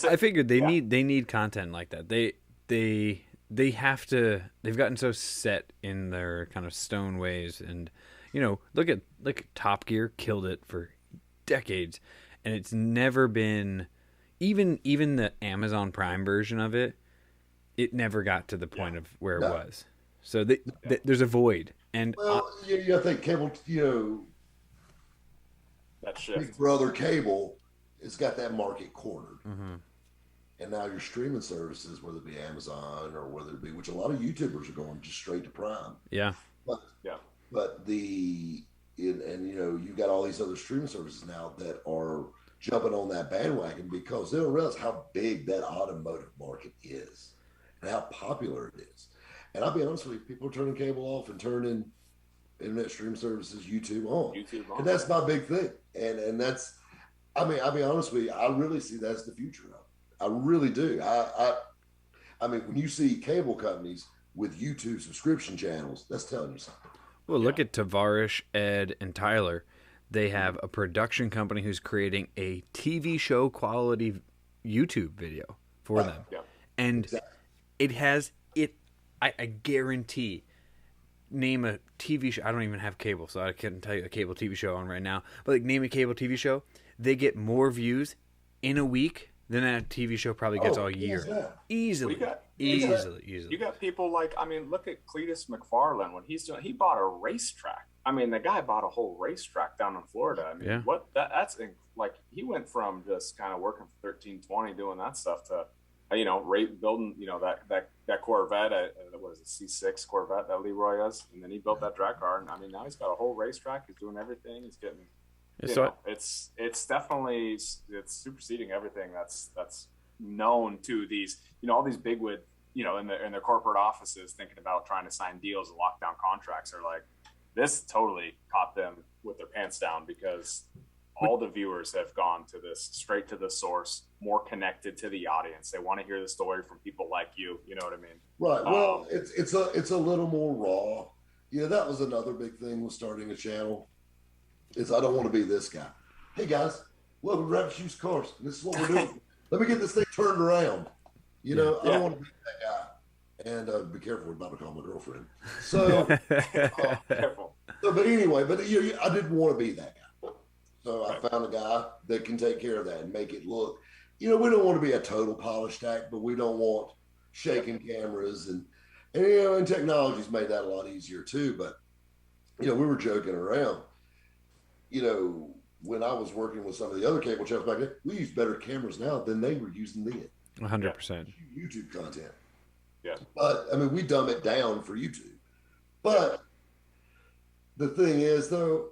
I figured they need content like that. They have to. They've gotten so set in their kind of stone ways, and look at Top Gear killed it for decades, and it's never been even the Amazon Prime version of it. It never got to the point of where it was. So there's a void, and I think cable, that shift. Big Brother cable has got that market cornered. Mm-hmm. And now your streaming services, whether it be Amazon or whether it be, which a lot of YouTubers are going just straight to Prime. Yeah. But you got all these other streaming services now that are jumping on that bandwagon because they don't realize how big that automotive market is and how popular it is. And I'll be honest with you, people are turning cable off and turning internet streaming services, YouTube on. And that's my big thing. And that's, I'll be honest with you, I really see that as the future of it. I really do. I mean, when you see cable companies with YouTube subscription channels, that's telling you something. Well, look at Tavarish, Ed, and Tyler. They have a production company who's creating a TV show quality YouTube video for them. Yeah. And it has it. I guarantee. Name a TV show. I don't even have cable, so I couldn't tell you a cable TV show on right now. But name a cable TV show. They get more views in a week than a TV show probably gets all year. Easily. You got people like, look at Cletus McFarland when he bought a racetrack. The guy bought a whole racetrack down in Florida. That's like, he went from just kind of working for 1320 doing that stuff to, building, that Corvette, what is it, C6 Corvette that Leroy has, and then he built that drag car, and now he's got a whole racetrack. He's doing everything. He's getting, it's definitely, it's superseding everything that's known to these, all these bigwig, in their corporate offices thinking about trying to sign deals and lock down contracts are like, this totally caught them with their pants down because all the viewers have gone to this straight to the source, more connected to the audience. They want to hear the story from people like you. You know what I mean? Right. Well, it's a little more raw. That was another big thing with starting a channel. Is I don't want to be this guy. Hey guys, welcome to Rabbit Shoes Cars. This is what we're doing. Let me get this thing turned around. I don't want to be that guy. And be careful about to call my girlfriend. So, careful. But anyway, I didn't want to be that guy. So I found a guy that can take care of that and make it look. We don't want to be a total polished act, but we don't want shaking cameras and technology's made that a lot easier too. But we were joking around. When I was working with some of the other cable channels back then, we use better cameras now than they were using then. 100%. YouTube content. Yeah. But we dumb it down for YouTube. But the thing is, though,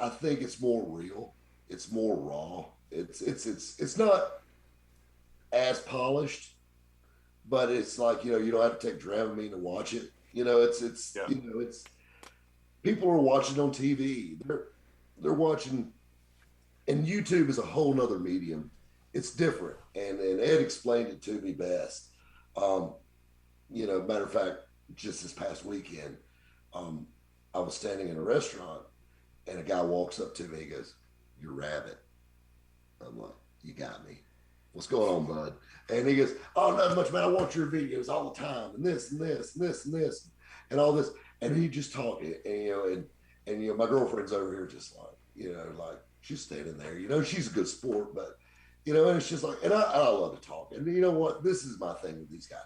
I think it's more real. It's more raw. It's not as polished, but it's like you don't have to take Dramamine to watch it. It's people are watching on TV. They're watching, and YouTube is a whole nother medium. It's different, and Ed explained it to me best. Matter of fact, just this past weekend, I was standing in a restaurant, and a guy walks up to me. He goes, "You're Rabbit." I'm like, "You got me. What's going on, bud?" And he goes, "Oh, not much, man. I watch your videos all the time, and this and this and this and this and all this." And he just talking, and my girlfriend's over here just like she's standing there. She's a good sport, but and it's just like, and I love to talk. And you know what? This is my thing with these guys.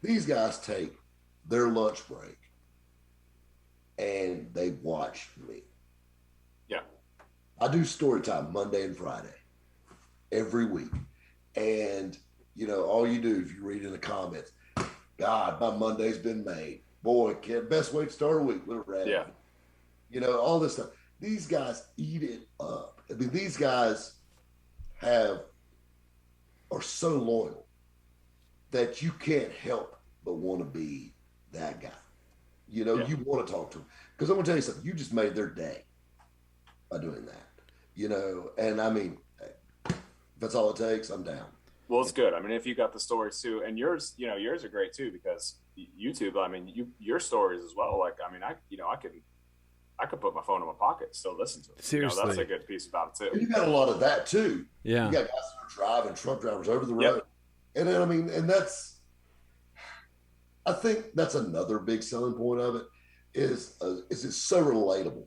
These guys take their lunch break and they watch me. Yeah. I do story time Monday and Friday every week. And, all you do is you read in the comments, "God, my Monday's been made. Boy, kid, best way to start a week with a rabbit." Yeah. All this stuff. These guys eat it up. These guys are so loyal that you can't help but want to be that guy. You know, you want to talk to them because I'm going to tell you something. You just made their day by doing that. You know, and I mean, hey, if that's all it takes, I'm down. Well, it's good. I mean, if you got the stories too, and yours, you know, yours are great too because YouTube. I mean, your stories as well. Like, I mean, I could put my phone in my pocket and still listen to it. Seriously, you know, that's a good piece about it too. And you got a lot of that too. Yeah, you got guys that are driving, truck drivers over the road, and then I mean, and I think that's another big selling point of it is it's so relatable.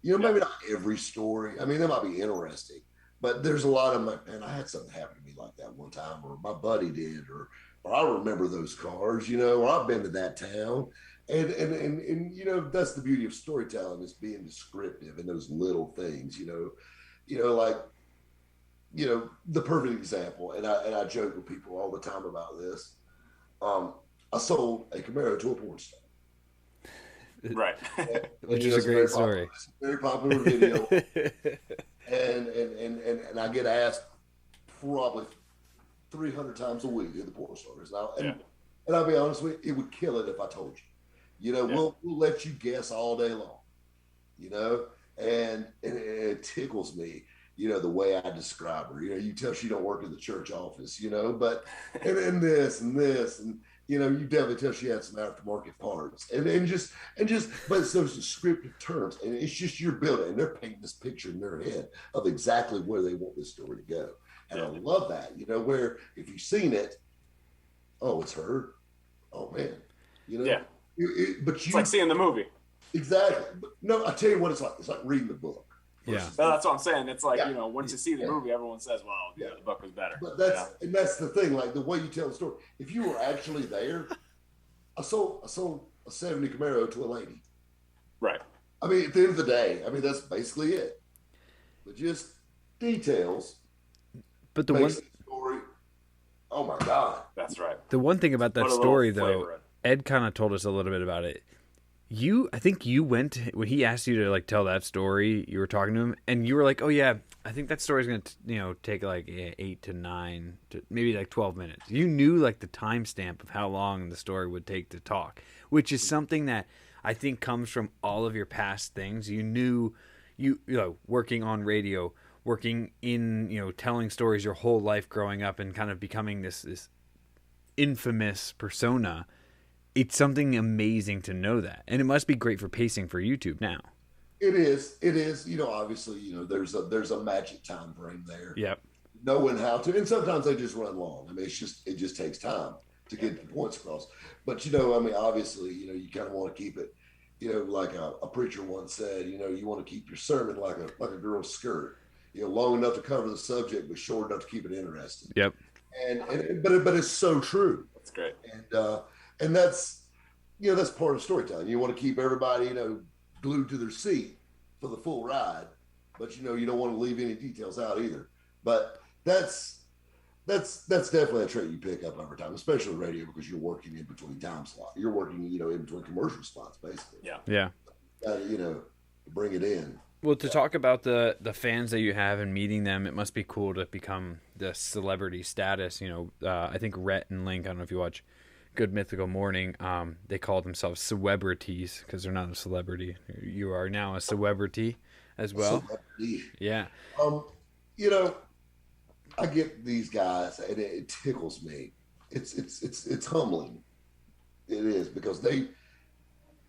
You know, maybe not every story. I mean, that might be interesting, but there's a lot of man, I had something happen to me like that one time, or my buddy did, or I remember those cars, you know, or I've been to that town. And you know, that's the beauty of storytelling is being descriptive in those little things, you know, like, you know, the perfect example. And I joke with people all the time about this. I sold a Camaro to a porn star. Right. Which is a great story. Very popular video. and I get asked probably 300 times a week at the porn stars. And I'll be honest with you, it would kill it if I told you. You know, we'll let you guess all day long, you know, and it tickles me, you know, the way I describe her. You know, you tell she don't work in the church office, you know, but and this, and you know, you definitely tell she had some aftermarket parts, and just, but it's those descriptive terms, and it's just your building, and they're painting this picture in their head of exactly where they want this story to go, and I love that, you know, where if you've seen it, oh, it's her, oh man, you know, it's like seeing the movie. Exactly. But no, I tell you what it's like. It's like reading the book. Yeah. Well, that's what I'm saying. It's like, you know, once you see the movie, everyone says, well, the book was better. But that's the thing, like the way you tell the story. If you were actually there, I sold a 70 Camaro to a lady. Right. I mean, at the end of the day, I mean, that's basically it. But just details. But the one story, oh my God. That's right. The one thing about that story, though, Ed kind of told us a little bit about it. I think you went when he asked you to like tell that story. You were talking to him, and you were like, "Oh yeah, I think that story's gonna, take like 8 to 9 to maybe like 12 minutes." You knew like the timestamp of how long the story would take to talk, which is something that I think comes from all of your past things. You knew, you know, working on radio, working in telling stories your whole life growing up, and kind of becoming this infamous persona. It's something amazing to know that. And it must be great for pacing for YouTube now. It is. You know, obviously, you know, there's a magic time frame there. Yep. Knowing how to, and sometimes they just run long. I mean, it just takes time to get the points across. But, you know, I mean, obviously, you know, you kind of want to keep it, you know, like a preacher once said, you know, you want to keep your sermon like a girl's skirt, you know, long enough to cover the subject, but short enough to keep it interesting. Yep. But it's so true. That's great. And that's, you know, that's part of storytelling. You want to keep everybody, you know, glued to their seat for the full ride, but you know, you don't want to leave any details out either. But that's definitely a trait you pick up over time, especially radio, because you're working in between time slots. You're working, you know, in between commercial spots, basically. Yeah. You know, bring it in. Well, to talk about the fans that you have and meeting them, it must be cool to become the celebrity status. You know, I think Rhett and Link, I don't know if you watch Good Mythical Morning, they call themselves celebrities because they're not a celebrity. You are now a celebrity as well. Celebrity. Yeah. You know, I get these guys, and it tickles me. It's humbling. It is, because at the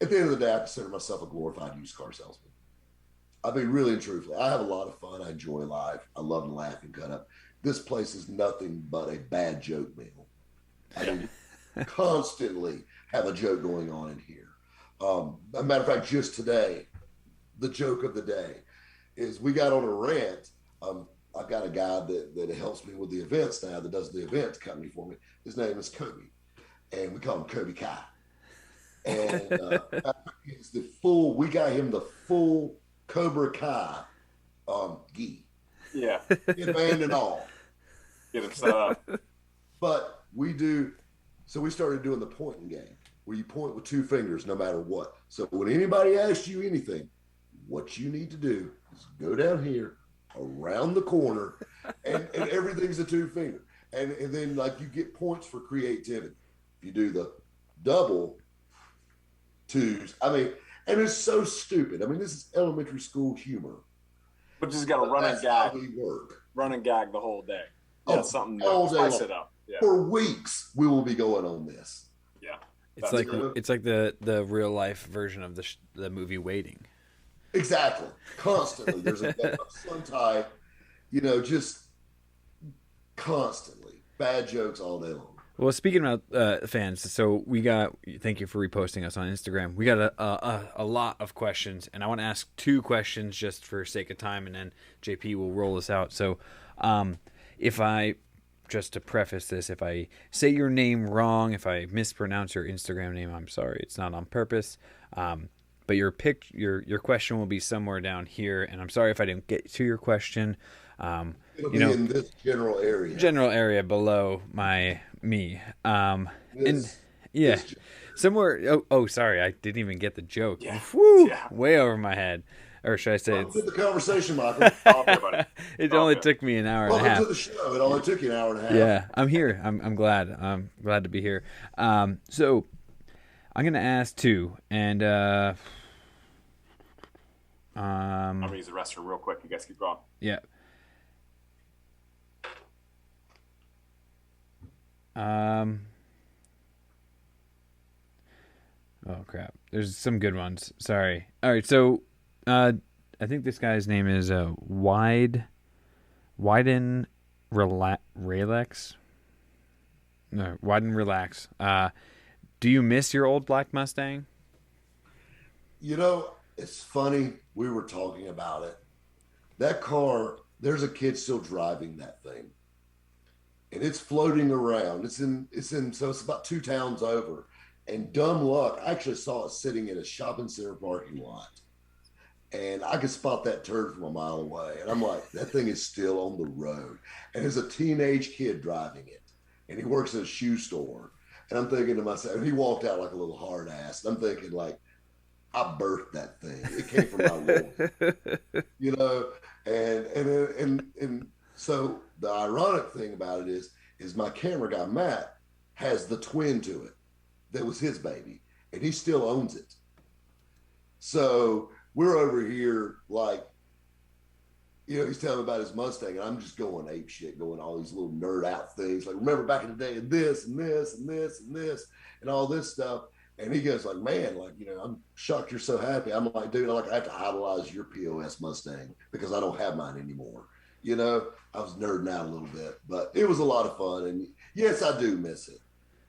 end of the day, I consider myself a glorified used car salesman. I mean, really and truthfully, I have a lot of fun. I enjoy life. I love to laugh and cut up. This place is nothing but a bad joke meal. I mean, constantly have a joke going on in here. A matter of fact, just today, the joke of the day is we got on a rant. I've got a guy that helps me with the events now, that does the event company for me. His name is Kobe, and we call him Kobe Kai. And it's we got him the full Cobra Kai gi. Yeah. Band and all. Get him set up. But so we started doing the pointing game, where you point with 2 fingers no matter what. So when anybody asks you anything, what you need to do is go down here, around the corner, and everything's a 2 finger. And then, like, you get points for creativity. If you do the double, twos. I mean, and it's so stupid. I mean, this is elementary school humor. But just got to run and gag. Run and gag the whole day. Yeah, something to spice it up. Yeah. For weeks, we will be going on this. Yeah. It's like the real life version of the movie Waiting. Exactly. Constantly. There's a sun tie, just constantly. Bad jokes all day long. Well, speaking about fans, so thank you for reposting us on Instagram. We got a lot of questions, and I want to ask 2 questions just for sake of time, and then JP will roll us out. So just to preface this, if I say your name wrong, if I mispronounce your Instagram name, I'm sorry. It's not on purpose. But your question will be somewhere down here, and I'm sorry if I didn't get to your question. It'll be in this general area. General area below me. Somewhere. Oh, sorry, I didn't even get the joke. Yeah. Whew, way over my head. Or should I say? Welcome to the conversation, Michael. It only took me an hour and a half. Welcome to the show. It only took you an hour and a half. Yeah, I'm here. I'm glad. I'm glad to be here. So I'm gonna ask 2, and I'm gonna use the restroom real quick. You guys keep going. Yeah. Oh crap! There's some good ones. Sorry. All right, so I think this guy's name is Widen Relax. No, Widen Relax. Do you miss your old black Mustang? It's funny. We were talking about it. That car. There's a kid still driving that thing, and it's floating around. So it's about 2 towns over. And dumb luck, I actually saw it sitting in a shopping center parking lot. And I could spot that turd from a mile away. And I'm like, that thing is still on the road. And there's a teenage kid driving it. And he works at a shoe store. And I'm thinking to myself, and he walked out like a little hard ass. And I'm thinking, like, I birthed that thing. It came from my Lord. And so the ironic thing about it is my camera guy, Matt, has the twin to it. That was his baby, and he still owns it. So we're over here like, he's telling me about his Mustang, and I'm just going ape shit, going all these little nerd out things. Like, remember back in the day, and this, and this, and this, and this, and all this stuff. And he goes like, man, like, I'm shocked you're so happy. I'm like, dude, I have to idolize your POS Mustang because I don't have mine anymore. I was nerding out a little bit, but it was a lot of fun. And yes, I do miss it.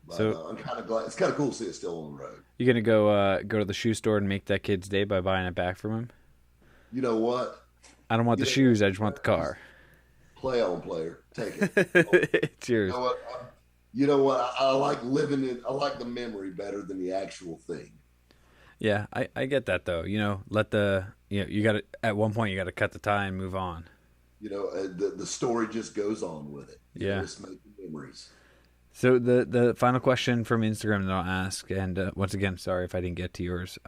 But, so I'm kind of glad. It's kind of cool to see it still on the road. You gonna go to the shoe store and make that kid's day by buying it back from him? You know what? I don't want the shoes. I just want the car. Play on, player. Take it. Cheers. You know what? I like living it. I like the memory better than the actual thing. Yeah, I get that though. You got to at one point you got to cut the tie and move on. The story just goes on with it. Just making memories. So the final question from Instagram that I'll ask, and once again, sorry if I didn't get to yours,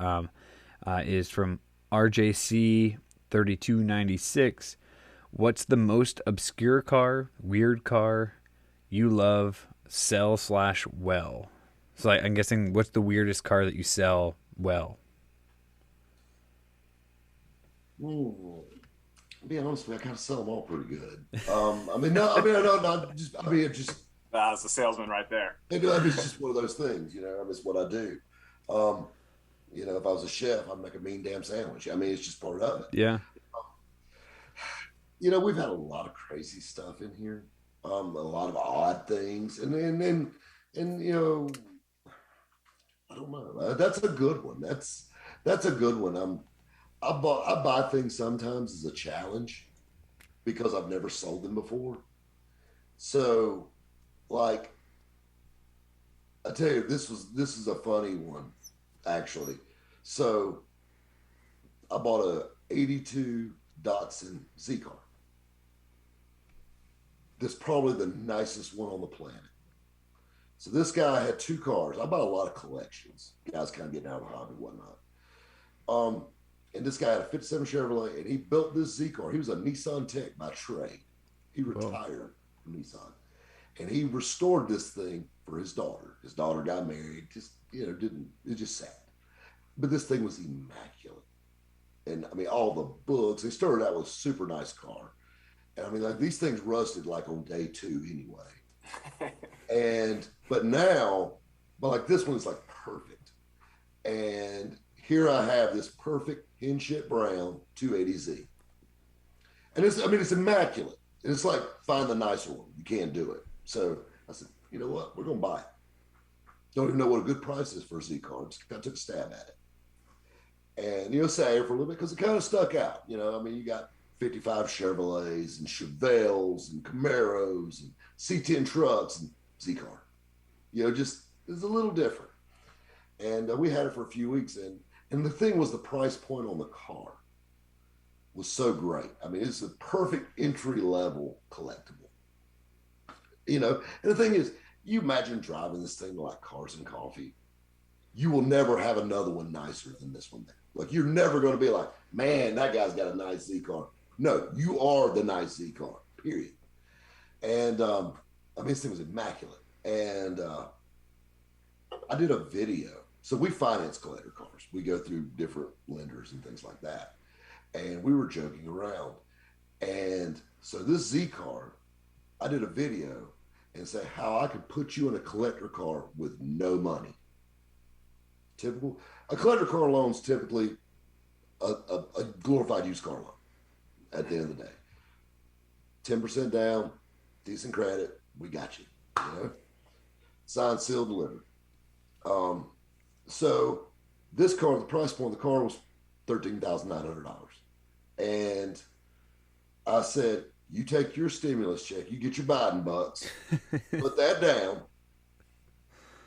is from RJC3296. What's the most obscure car, weird car you love, sell/well? So I'm guessing, what's the weirdest car that you sell well? To be honest with you, I kind of sell them all pretty good. That's the salesman right there. It's just one of those things, it's what I do. If I was a chef, I'd make a mean damn sandwich. It's just part of it. Yeah. We've had a lot of crazy stuff in here, a lot of odd things, and I don't know. That's a good one. That's a good one. I buy things sometimes as a challenge because I've never sold them before. So, like, I tell you, this is a funny one, actually. So, I bought a '82 Datsun Z car. That's probably the nicest one on the planet. So this guy had 2 cars. I bought a lot of collections. Guys kind of getting out of the hobby and whatnot. And this guy had a '57 Chevrolet, and he built this Z car. He was a Nissan tech by trade. He retired from Nissan. And he restored this thing for his daughter. His daughter got married. It's just sad. but this thing was immaculate. And I mean, all the books, they started out with a super nice car. And I mean, like these things rusted like on day 2 anyway. But now, like this one's like perfect. And here I have this perfect Hinshit brown 280Z. And it's immaculate. And it's like, find the nicer one. You can't do it. So I said, you know what? We're going to buy it. Don't even know what a good price is for a Z car. I took a stab at it. And, saved for a little bit because it kind of stuck out. I mean, you got 55 Chevrolets and Chevelles and Camaros and C10 trucks and Z car. Just it's a little different. And we had it for a few weeks. And the thing was the price point on the car was so great. I mean, it's a perfect entry level collectible. And the thing is, you imagine driving this thing like Cars and Coffee. You will never have another one nicer than this one. Like, you're never going to be like, man, that guy's got a nice Z car. No, you are the nice Z car, period. And I mean, this thing was immaculate. And I did a video. So we finance collector cars. We go through different lenders and things like that. And we were joking around. And so this Z car, I did a video and say how I could put you in a collector car with no money. A collector car loan is typically a glorified used car loan at the end of the day. 10% down, decent credit, we got you. Signed, sealed, delivered. So this car, the price point of the car was $13,900. And I said, you take your stimulus check, you get your Biden bucks, put that down.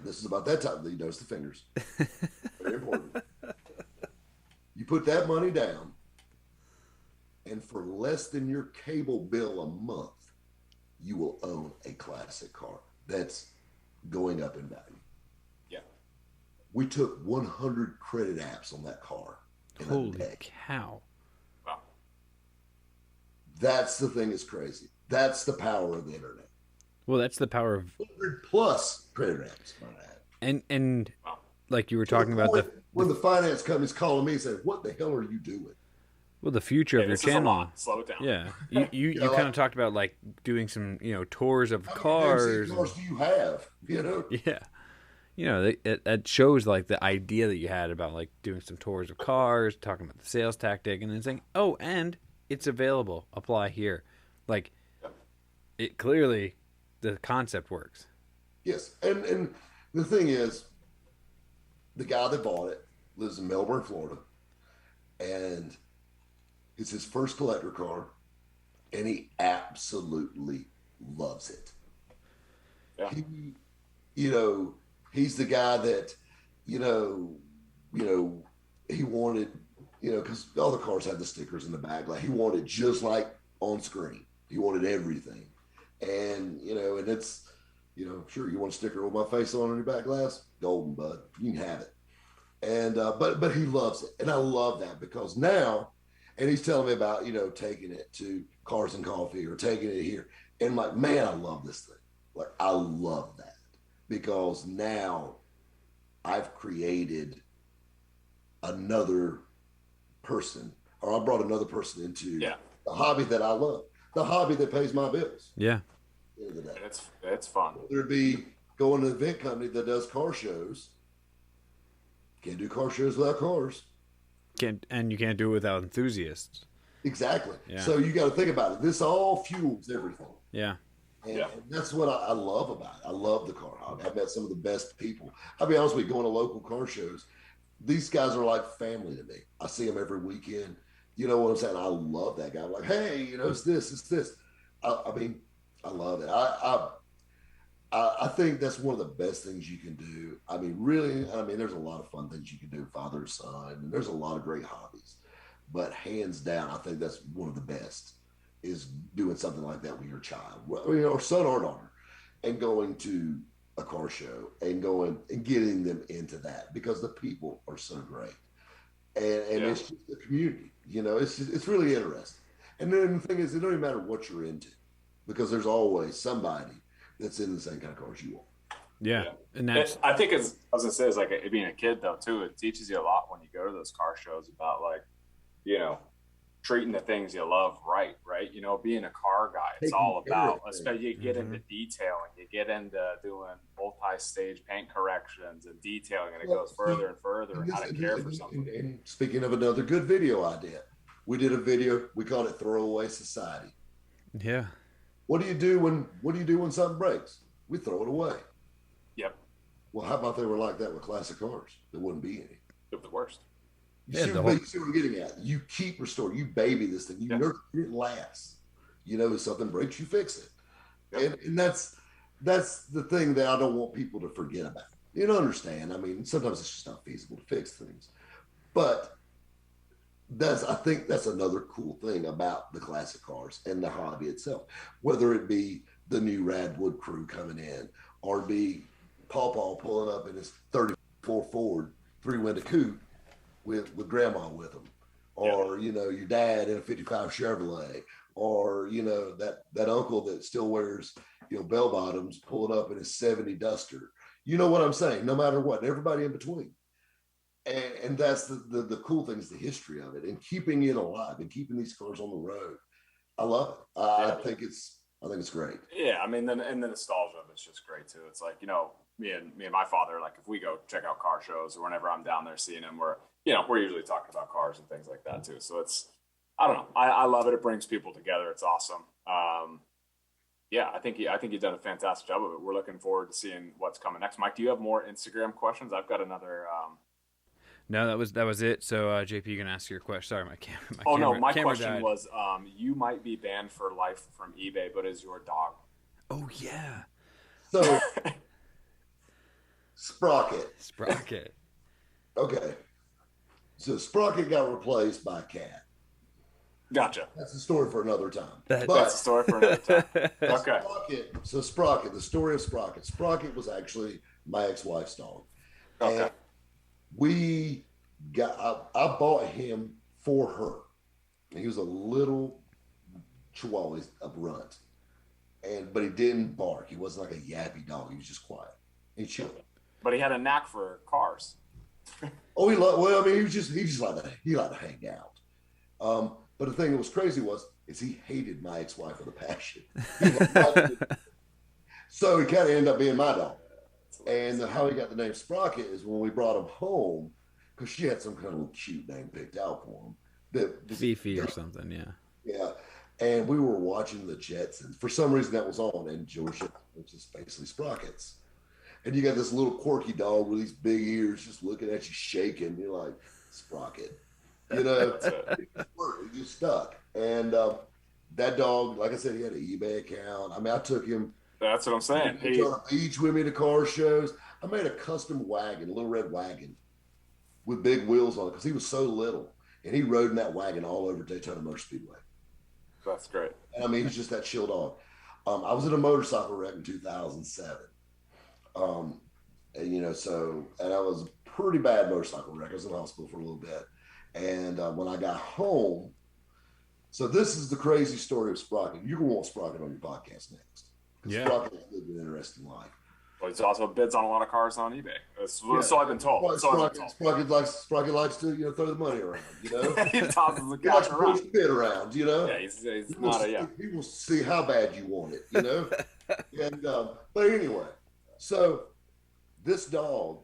This is about that time that you notice the fingers. Very important. You put that money down, and for less than your cable bill a month, you will own a classic car that's going up in value. Yeah. We took 100 credit apps on that car. Holy cow. Wow. That's the thing that's crazy. That's the power of the internet. Well, that's the power of 100 plus credit apps. And like you were talking about when the finance company's calling me and saying, "What the hell are you doing?" Well, the future of your channel. Slow it down. Yeah, you kind of talked about like doing some tours of cars. How many cars do you have? Yeah, that shows like the idea that you had about like doing some tours of cars, talking about the sales tactic, and then saying, "Oh, and it's available. Apply here." Like, it clearly the concept works. Yes, and the thing is, the guy that bought it lives in Melbourne, Florida, and it's his first collector car, and he absolutely loves it. Yeah. He's the guy that, he wanted, because all the cars had the stickers in the back. Like, he wanted just like on screen. He wanted everything. And, and it's, sure, you want a sticker with my face on your back glass? Golden, bud. You can have it. And, but he loves it. And I love that because now, and he's telling me about, taking it to Cars and Coffee or taking it here. And like, man, I love this thing. Like, I love that because now I've created another person, or I brought another person into the hobby that I love, the hobby that pays my bills. Yeah. It's fun. Whether it be going to an event company that does car shows, can't do car shows without cars. You can't do it without enthusiasts. Exactly. Yeah. So you got to think about it. This all fuels everything. Yeah. And that's what I love about it. I love the car hobby. I've met some of the best people. I'll be honest with you, going to local car shows, these guys are like family to me. I see them every weekend. You know what I'm saying? I love that guy. I'm like, hey, it's this. I mean, I love it. I think that's one of the best things you can do. I mean, really, there's a lot of fun things you can do, father and son, and there's a lot of great hobbies. But hands down, I think that's one of the best is doing something like that with your child, or son or daughter, and going to a car show and going and getting them into that because the people are so great. And it's just the community, it's really interesting. And then the thing is, it doesn't matter what you're into because there's always somebody that's in the same kind of cars you are. Yeah. And that's, I think I was gonna say, it's like being a kid though too. It teaches you a lot when you go to those car shows about like, you know, treating the things you love right, you know, being a car guy. It's all about, especially you get into detailing, you get into doing multi-stage paint corrections and detailing, and it goes further and further and how to care for something. And speaking of another good video idea, we did a video, we called it Throwaway Society. Yeah. What do you do when something breaks? We throw it away. Yep. Well, how about they were like that with classic cars? There wouldn't be any. They're the worst. You see what I'm getting at? You keep restoring. You baby this thing. You nurture it lasts. You know, if something breaks, you fix it. Yep. And that's the thing that I don't want people to forget about. You don't understand. I mean, sometimes it's just not feasible to fix things. But I think that's another cool thing about the classic cars and the hobby itself. Whether it be the new Radwood crew coming in, or be Paw pulling up in his 34 Ford 3-window coupe with grandma with him, or you know, your dad in a 55 Chevrolet, or you know, that uncle that still wears, you know, bell bottoms pulling up in his 70 Duster. You know what I'm saying? No matter what, and everybody in between. And that's the cool thing, is the history of it and keeping it alive and keeping these cars on the road. I love it. I think it's great. Yeah, I mean, and the nostalgia of it's just great too. It's like, you know, me and my father, like if we go check out car shows or whenever I'm down there seeing him, we're usually talking about cars and things like that too. So it's, I don't know, I love it. It brings people together. It's awesome. Yeah, I think you've done a fantastic job of it. We're looking forward to seeing what's coming next. Mike, do you have more Instagram questions? I've got another. No, that was it. So JP, you can ask your question. Sorry, my question died. was, you might be banned for life from eBay, but is your dog? Oh yeah. So Sprocket. Okay. So Sprocket got replaced by a cat. Gotcha. That's a story for another time. That's a story for another time. Okay. Sprocket, the story of Sprocket. Sprocket was actually my ex-wife's dog. Okay. And I bought him for her. He was a little Chihuahua, a runt. But he didn't bark. He wasn't like a yappy dog. He was just quiet. He chilled. But he had a knack for cars. Oh, he liked to hang out. But the thing that was crazy is he hated my ex-wife with a passion. So he kind of ended up being my dog. And how he got the name Sprocket is when we brought him home, because she had some kind of little cute name picked out for him. Fifi or something, yeah. Yeah. And we were watching the Jetsons. For some reason that was on, and Georgia, which is basically Sprockets. And you got this little quirky dog with these big ears just looking at you shaking. You're like, Sprocket. You know, it just stuck. And that dog, like I said, he had an eBay account. I mean, I took him. That's what I'm saying. He on the beach with me to car shows. I made a custom wagon, a little red wagon with big wheels on it because he was so little. And he rode in that wagon all over Daytona Motor Speedway. That's great. And I mean, he's just that chill dog. I was in a motorcycle wreck in 2007. And, you know, and I was a pretty bad motorcycle wreck. I was in the hospital for a little bit. And when I got home, so this is the crazy story of Sprocket. You're going to want Sprocket on your podcast next. Because Sprocket has lived an interesting life. Well, he also bids on a lot of cars on eBay. So I've been told. Sprocket likes to, you know, throw the money around, you know? He tosses the cash around. Push the bid around, you know? Yeah, he's not a, He will see how bad you want it, you know? And but anyway, so this dog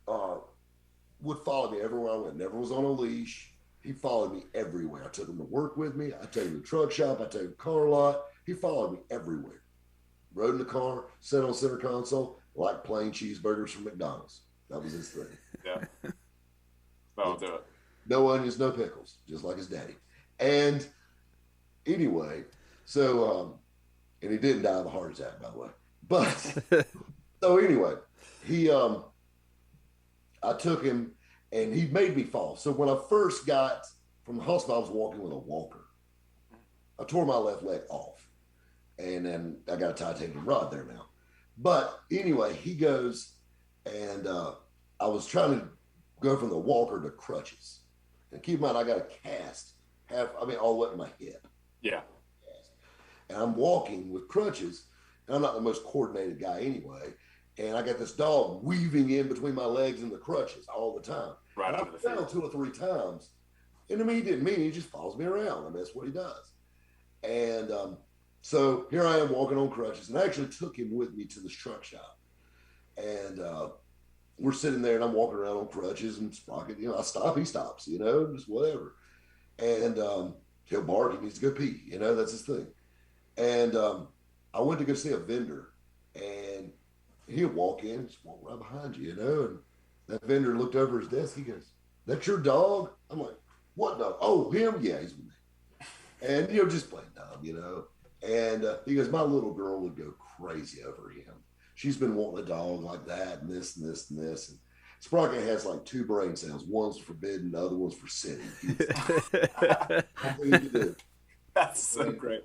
would follow me everywhere I went. Never was on a leash. He followed me everywhere. I took him to work with me. I took him to the truck shop. I took him to the car lot. He followed me everywhere. Rode in the car, sat on center console, like plain cheeseburgers from McDonald's. That was his thing. Yeah. That'll do it. No onions, no pickles, just like his daddy. And anyway, so, and he didn't die of a heart attack, by the way. But, so anyway, I took him and he made me fall. So when I first got from the hospital, I was walking with a walker. I tore my left leg off. And then I got a titanium rod there now. But anyway, he goes, and I was trying to go from the walker to crutches. And keep in mind, I got a cast, all the way to my hip. Yeah. And I'm walking with crutches, and I'm not the most coordinated guy anyway. And I got this dog weaving in between my legs and the crutches all the time. Right And I under the fell feet. 2 or 3 times. And I mean, he didn't mean it. He just follows me around. I mean, that's what he does. And so here I am walking on crutches, and I actually took him with me to this truck shop. And we're sitting there, and I'm walking around on crutches, and Sprocket, I stop, he stops, just whatever. And he'll bark, he needs to go pee, that's his thing. And I went to go see a vendor, and he'll walk in, just walk right behind you, and that vendor looked over his desk. He goes, "That's your dog?" I'm like, "What dog?" "Oh, him? Yeah, he's with me." And, just playing dumb, And he goes, "My little girl would go crazy over him. She's been wanting a dog like that, and this, and this, and this." And Sprocket has like 2 brain cells. One's for bidding, the other one's for sitting. That's so great.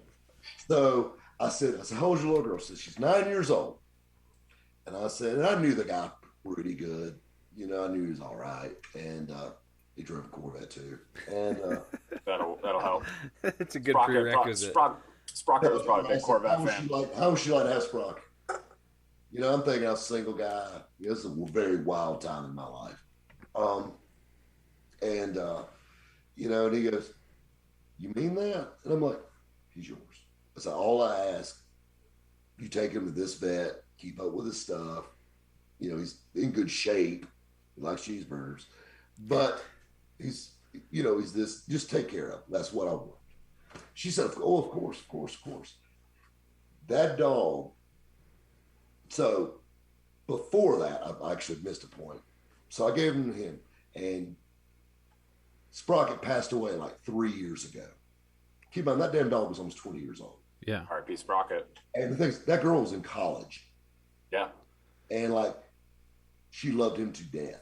So I said, "How old's your little girl?" She said, "She's 9 years old." And I said, and I knew the guy pretty good. I knew he was all right. And he drove a Corvette too. And that'll help. It's a good prerequisite. Sprocket was probably a big Corvette fan. How would she like to have Sprocket? I'm thinking I was a single guy. This is a very wild time in my life. And he goes, "You mean that?" And I'm like, "He's yours." I said, "All I ask, you take him to this vet, keep up with his stuff. He's in good shape. He likes cheeseburgers, but he's this, just take care of him. That's what I want." She said, "Oh, of course, of course, of course." That dog. So before that, I actually missed a point. So I gave him to him, and Sprocket passed away like 3 years ago. Keep in mind, that damn dog was almost 20 years old. Yeah. R.I.P. Sprocket. And the thing is, that girl was in college. Yeah. And she loved him to death.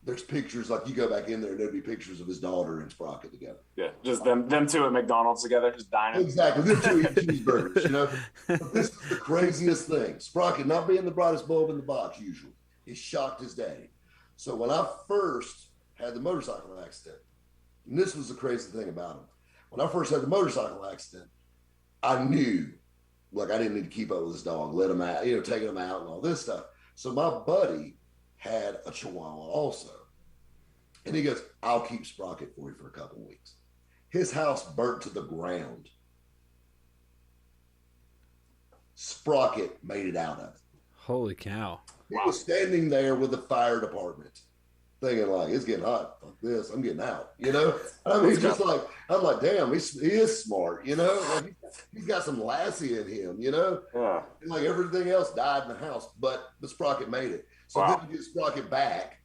There's pictures, you go back in there, and there'd be pictures of his daughter and Sprocket together. Yeah, just them 2 at McDonald's together, just dining. Exactly. Them 2 eating cheeseburgers, But this is the craziest thing. Sprocket, not being the brightest bulb in the box usually, he shocked his daddy. So when I first had the motorcycle accident, and this was the crazy thing about him, when I first had the motorcycle accident, I knew, I didn't need to keep up with this dog, let him out, taking him out and all this stuff. So my buddy had a Chihuahua also. And he goes, "I'll keep Sprocket for you for a couple of weeks." His house burnt to the ground. Sprocket made it out of it. Holy cow. He was standing there with the fire department thinking it's getting hot. Fuck this, I'm getting out, I mean, just I'm like, damn, he is smart, he's got some lassie in him, Yeah. And everything else died in the house, but the Sprocket made it. So then we get Sprocket back,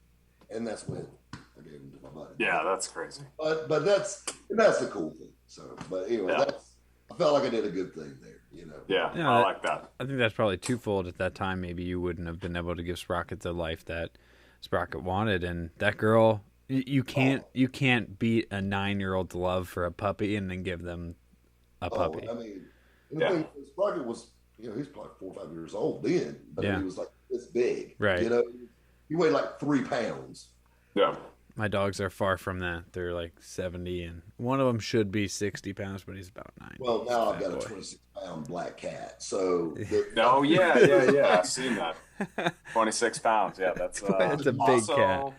and that's when I gave him to my buddy. Yeah, that's crazy. But that's the cool thing. So, but anyway, I felt like I did a good thing there, Yeah, I like that. I think that's probably twofold. At that time, maybe you wouldn't have been able to give Sprocket the life that Sprocket wanted, and that girl, you can't beat a 9-year-old's love for a puppy and then give them a puppy. I mean, the thing, Sprocket was, he's probably 4 or 5 years old then, but he was this big, right? He weighed 3 pounds. Yeah. My dogs are far from that. They're 70, and one of them should be 60 pounds, but he's about 9. Well, now I've got a 26-pound black cat. So. Yeah. I've seen that. 26 pounds. Yeah, that's a big cat.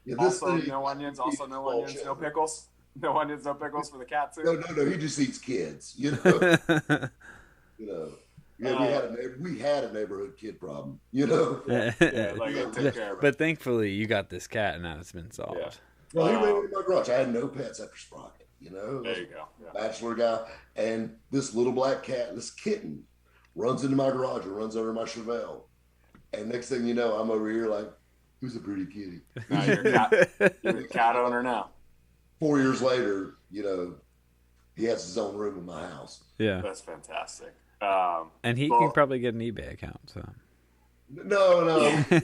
Yeah, also, no onions. Also, no onions. No pickles. No onions. No pickles for the cat too. No. He just eats kids. Yeah, we had a neighborhood kid problem. Take care of it. But thankfully, you got this cat, and now it's been solved. Yeah. Well, he ran into my garage. I had no pets after Sprocket. There you go. Yeah. Bachelor guy, and this little black cat, this kitten, runs into my garage and runs over my Chevelle. And next thing you know, I'm over here who's a pretty kitty? Now you're a cat owner now. 4 years later, he has his own room in my house. Yeah, that's fantastic. And he can probably get an eBay account. So no,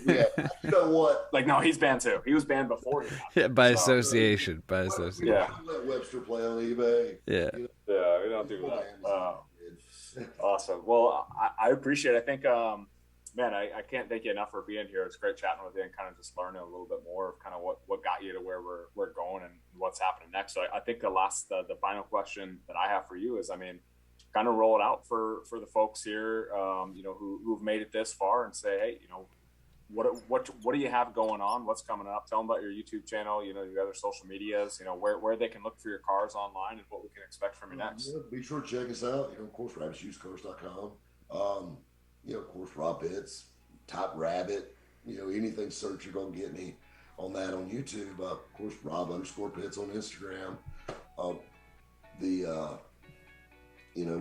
yeah, you know what? No, he's banned too. He was banned before. By association. Yeah. Let Webster play on eBay. Yeah. Yeah, we don't do that. Awesome. Well, I appreciate it. I think, man, I can't thank you enough for being here. It's great chatting with you and kind of just learning a little bit more of kind of what got you to where we're going and what's happening next. So I think the final question that I have for you is, kind of roll it out for the folks here, who've made it this far and say, hey, what do you have going on? What's coming up? Tell them about your YouTube channel, your other social medias, where they can look for your cars online and what we can expect from you next. Be sure to check us out. Of course, rabbitsusedcars.com. Of course, Rob Pitts, Top Rabbit, anything search, you're going to get me on that on YouTube. Of course, Rob_Pitts on Instagram.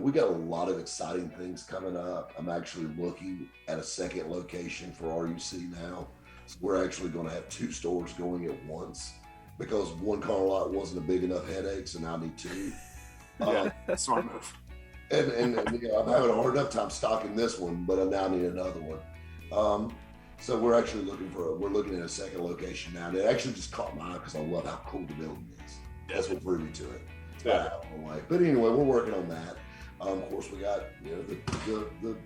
We got a lot of exciting things coming up. I'm actually looking at a second location for RUC now. So we're actually going to have 2 stores going at once because one car lot wasn't a big enough headache, so now I need 2. Yeah, smart move. And I'm having a hard enough time stocking this one, but I now need another one. So we're actually looking at a second location now. And it actually just caught my eye because I love how cool the building is. That's what drew me to it. Yeah. But anyway, we're working on that. Of course, we got the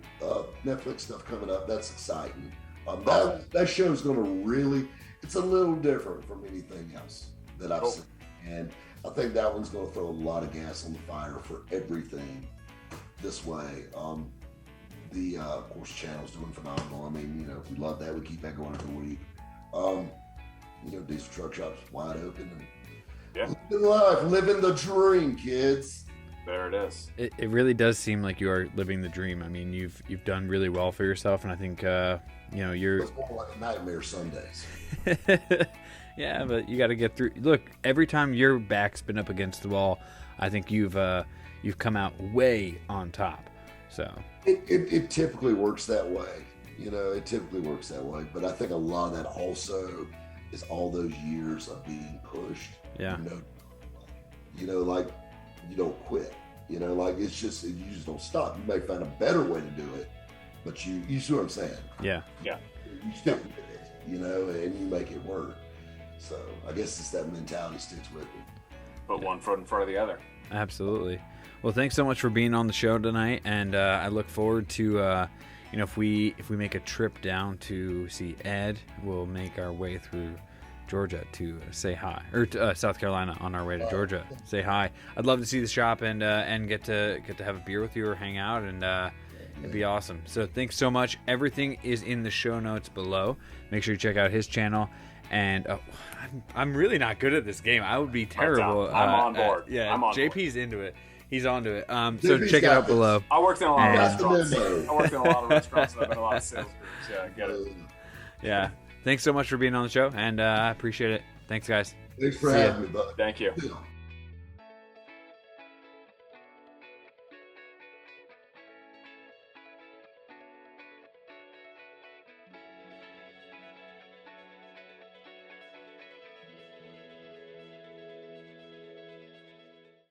Netflix stuff coming up. That's exciting. That show's going to it's a little different from anything else that I've seen, and I think that one's going to throw a lot of gas on the fire for everything this way. Of course, channel's doing phenomenal. I mean, we love that. We keep that going every week. Diesel Truck Shop's wide open and living life, living the dream, kids. There it is. It really does seem like you are living the dream. I mean, you've done really well for yourself, and I think you're. It's more like a nightmare some days. Yeah, but you got to get through. Look, every time your back's been up against the wall, I think you've come out way on top. So it typically works that way. It typically works that way. But I think a lot of that also is all those years of being pushed. Yeah. Like you don't quit. Like you just don't stop. You may find a better way to do it, but you see what I'm saying? Yeah. Yeah. You stick with it, and you make it work. So I guess it's that mentality sticks with me. Put one foot in front of the other. Absolutely. Well, thanks so much for being on the show tonight, and I look forward to if we make a trip down to see Ed, we'll make our way through Georgia to say hi, or South Carolina on our way to Georgia. Say hi. I'd love to see the shop and get to have a beer with you or hang out, and it'd be awesome. So thanks so much. Everything is in the show notes below. Make sure you check out his channel. And I'm really not good at this game. I would be terrible. I'm on board. I'm on JP's board. Into it. He's onto it. So JP's check it out below. I worked in a lot of restaurants. And I've been in a lot of sales groups. Yeah, I get it. Yeah. Thanks so much for being on the show, and I appreciate it. Thanks, guys. Thanks for having me, bud. Thank you.